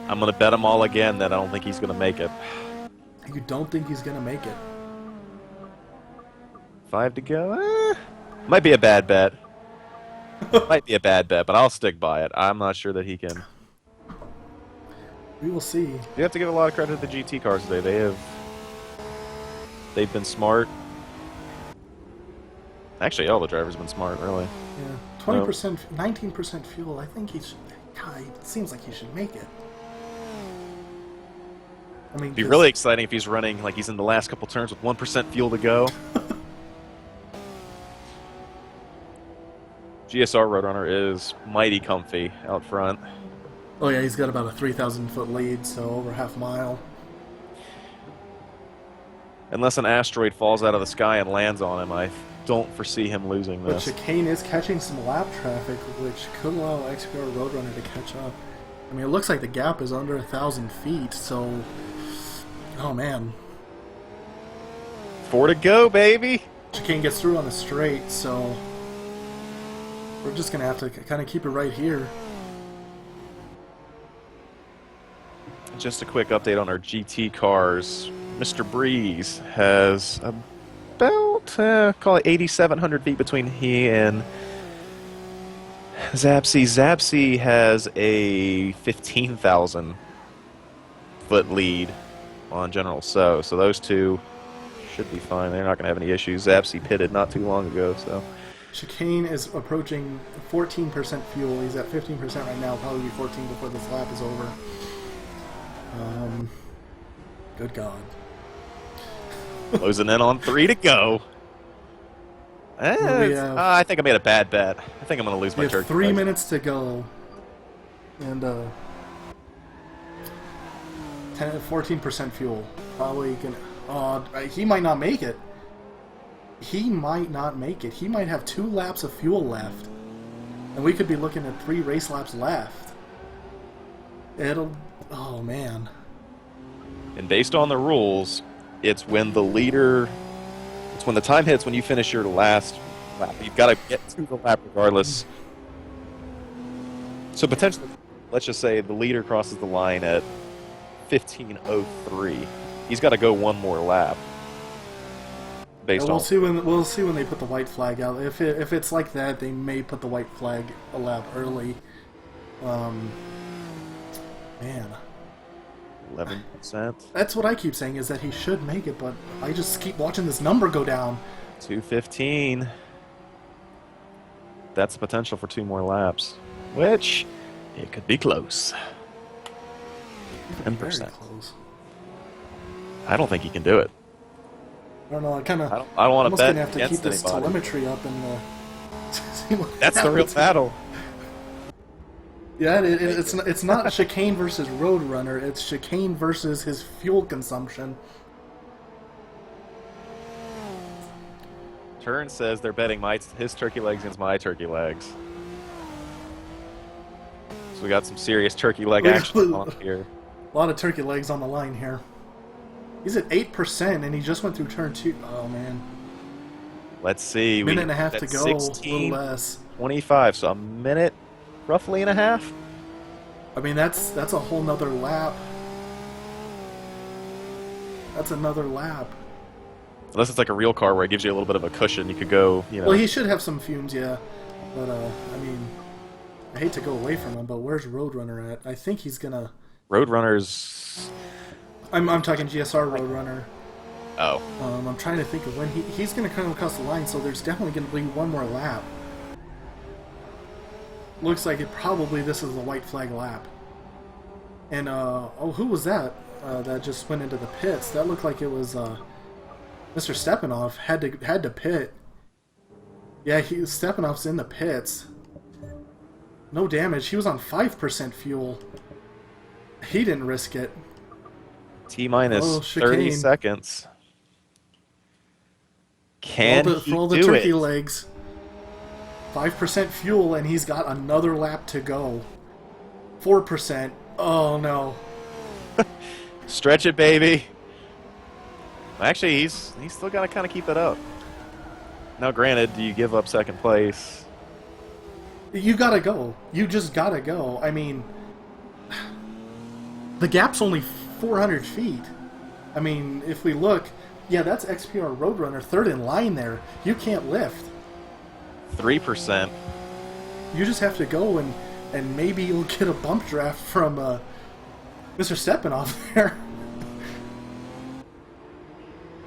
I'm going to bet him all again that I don't think he's going to make it. You don't think he's going to make it? 5 to go? Might be a bad bet. Might be a bad bet, but I'll stick by it. I'm not sure that he can. We will see. You have to give a lot of credit to the GT cars today. They've been smart. Actually, all the drivers have been smart, really. Yeah, 20%, 19% fuel. I think he should. God, it seems like he should make it. I mean, it'd be really exciting if he's running like he's in the last couple turns with 1% fuel to go. GSR Roadrunner is mighty comfy out front. Oh yeah, he's got about a 3,000-foot lead, so over half a mile. Unless an asteroid falls out of the sky and lands on him, I don't foresee him losing this. But Chicane is catching some lap traffic, which could allow XPR Roadrunner to catch up. I mean, it looks like the gap is under 1,000 feet, so... Oh, man. 4 to go, baby! Chicane gets through on the straight, so... We're just going to have to kind of keep it right here. Just a quick update on our GT cars. Mr. Breeze has about, call it 8,700 feet between he and Zapsy. Zapsy has a 15,000 foot lead on General So those two should be fine. They're not going to have any issues. Zapsy pitted not too long ago, so... Chicane is approaching 14% fuel. He's at 15% right now. Probably be 14 before this lap is over. Good God. Closing in on 3 to go. I think I made a bad bet. I think I'm going to lose my turkey. 3 minutes to go. And 14% fuel. Probably gonna... he might not make it. He might not make it. He might have 2 laps of fuel left. And we could be looking at 3 race laps left. It'll... Oh, man. And based on the rules, it's when the leader... It's when the time hits when you finish your last lap. You've got to get to the lap regardless. So potentially, let's just say the leader crosses the line at 15:03. He's got to go 1 more lap. We'll see when they put the white flag out. If it's like that, they may put the white flag a lap early. Man. 11%. That's what I keep saying, is that he should make it, but I just keep watching this number go down. 2:15. That's the potential for 2 more laps, which it could be close. 10%. Very close. I don't think he can do it. I don't know. I kind of. I don't want to bet gonna have to against keep this anybody. telemetry up and see what That's the real happens. battle. Yeah, it's not Chicane versus Roadrunner. It's Chicane versus his fuel consumption. Turn says they're betting his turkey legs against my turkey legs. So we got some serious turkey leg Look- action on here. A lot of turkey legs on the line here. He's at 8%, and he just went through turn 2. Oh, man. Let's see. Minute and a half at to go. A 16, little less. 25, so a minute, roughly and a half. I mean, that's a whole nother lap. That's another lap. Unless it's like a real car where it gives you a little bit of a cushion, you could go, you know. Well, he should have some fumes, yeah. But, I mean, I hate to go away from him, but where's Roadrunner at? I think he's gonna... Roadrunners. I'm talking GSR Roadrunner. Oh. I'm trying to think of when he's gonna come across the line, so there's definitely gonna be one more lap. Looks like this is the white flag lap. And, oh, who was that? That just went into the pits. That looked like it was, Mr. Stepanov had to pit. Yeah, Stepanov's in the pits. No damage. He was on 5% fuel. He didn't risk it. T-minus 30 chicane. seconds. Can he For all the do turkey it? legs. 5% fuel, and he's got another lap to go. 4%. Oh, no. Stretch it, baby. Actually, he's still got to kind of keep it up. Now, granted, do you give up second place? You gotta go. You just gotta go. I mean, the gap's only 400 feet. I mean, if we look, yeah, that's XPR Roadrunner, third in line there. You can't lift. 3%. You just have to go, and maybe you'll get a bump draft from Mr. Stepanov there.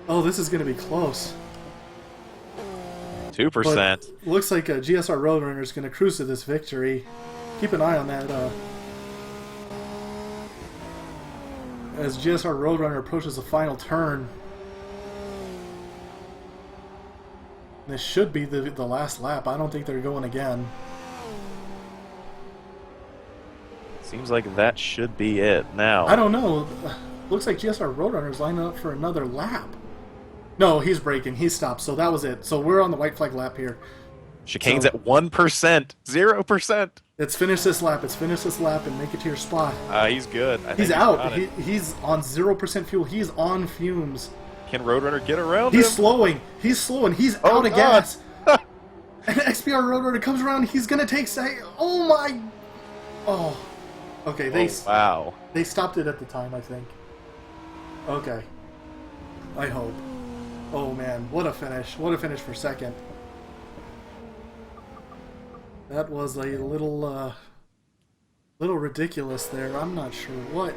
Oh, this is going to be close. 2%. But looks like GSR Roadrunner is going to cruise to this victory. Keep an eye on that. As GSR Roadrunner approaches the final turn. This should be the last lap. I don't think they're going again. Seems like that should be it now. I don't know. Looks like GSR Roadrunner is lining up for another lap. No, he's braking. He stopped. So that was it. So we're on the white flag lap here. Chicane's at 1%. 0%. Let's finish this lap. Let's finish this lap and make it to your spot. He's good. I think He's got out. it. He's on 0% fuel. He's on fumes. Can Roadrunner get around He's him? slowing. He's slowing. He's Oh, out of God. gas. And XPR Roadrunner comes around. He's going to take second. Oh, my. Oh. Okay, Wow. they stopped it at the time, I think. Okay. I hope. Oh, man. What a finish. What a finish for second. That was a little ridiculous there. I'm not sure what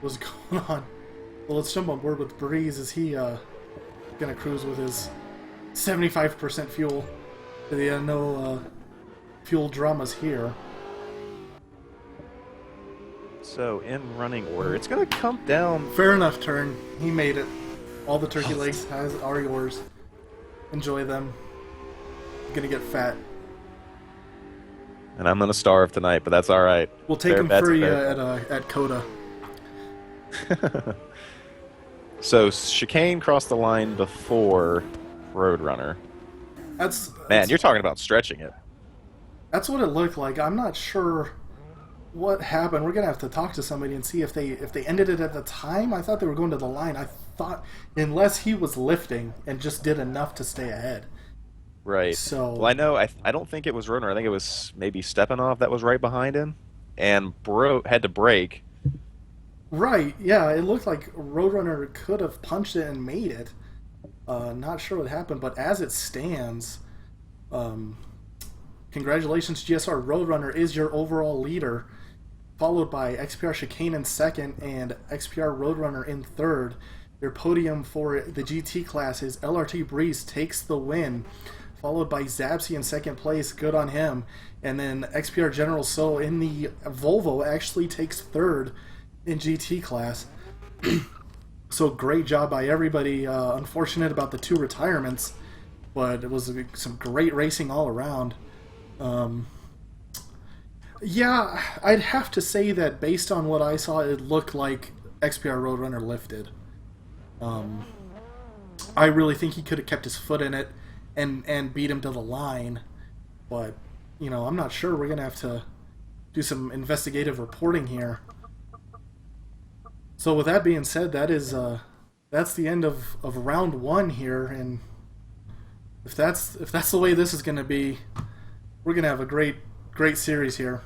was going on. Well, let's jump on board with Breeze. Is he gonna cruise with his 75% fuel? No fuel dramas here. So, in running order, it's going to come down. Fair enough turn. He made it. All the turkey legs are yours. Enjoy them. You're gonna get fat. And I'm going to starve tonight, but that's all right. We'll take Fair him bet's a free fair at Coda. So, Chicane crossed the line before Roadrunner. Man, you're talking about stretching it. That's what it looked like. I'm not sure what happened. We're gonna have to talk to somebody and see if they ended it at the time. I thought they were going to the line. I thought unless he was lifting and just did enough to stay ahead. Right. So well, I know. I don't think it was Roadrunner. I think it was maybe Stepanov that was right behind him, and had to brake. Right. Yeah. It looked like Roadrunner could have punched it and made it. Not sure what happened, but as it stands, congratulations, GSR Roadrunner is your overall leader, followed by XPR Chicane in second and XPR Roadrunner in third. Your podium for the GT class is LRT Breeze takes the win, followed by Zabsy in second place, good on him, and then XPR General So in the Volvo actually takes third in GT class. So great job by everybody. Unfortunate about the 2 retirements, but it was some great racing all around. Yeah, I'd have to say that based on what I saw, it looked like XPR Roadrunner lifted. I really think he could have kept his foot in it and beat him to the line, but I'm not sure. We're gonna have to do some investigative reporting here. So with that being said, that's the end of round 1 here, and if that's the way this is going to be, we're going to have a great series here.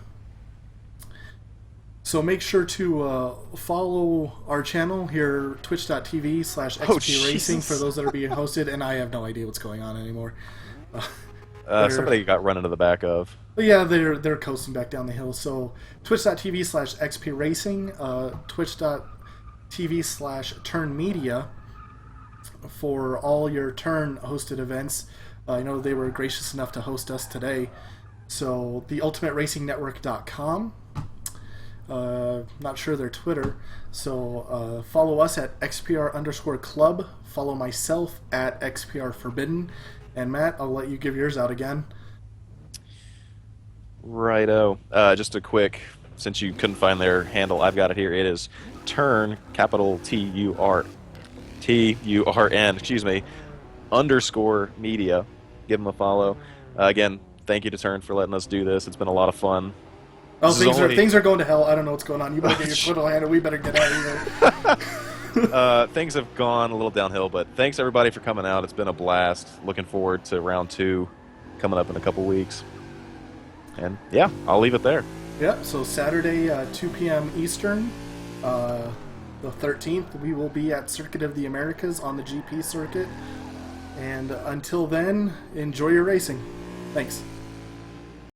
So make sure to follow our channel here, twitch.tv/XP Racing, for those that are being hosted, and I have no idea what's going on anymore. Somebody got run into the back of. But yeah, they're coasting back down the hill. So twitch.tv/XP Racing, twitch.tv/Turn Media for all your Turn hosted events. I know they were gracious enough to host us today. So theultimateRacingNetwork.com. Not sure their Twitter. So follow us at XPR_club. Follow myself at XPR Forbidden. And Matt, I'll let you give yours out again. Righto. Just a quick, since you couldn't find their handle, I've got it here. It is Turn, capital TURN, excuse me, _media. Give them a follow. Again, thank you to Turn for letting us do this. It's been a lot of fun. Oh, things are going to hell. I don't know what's going on. You better get your Twitter handle. We better get out of here. Things have gone a little downhill, but thanks everybody for coming out. It's been a blast. Looking forward to round 2 coming up in a couple weeks. And yeah, I'll leave it there. Yep, so Saturday, 2 p.m. Eastern, the 13th, we will be at Circuit of the Americas on the GP circuit. And until then, enjoy your racing. Thanks.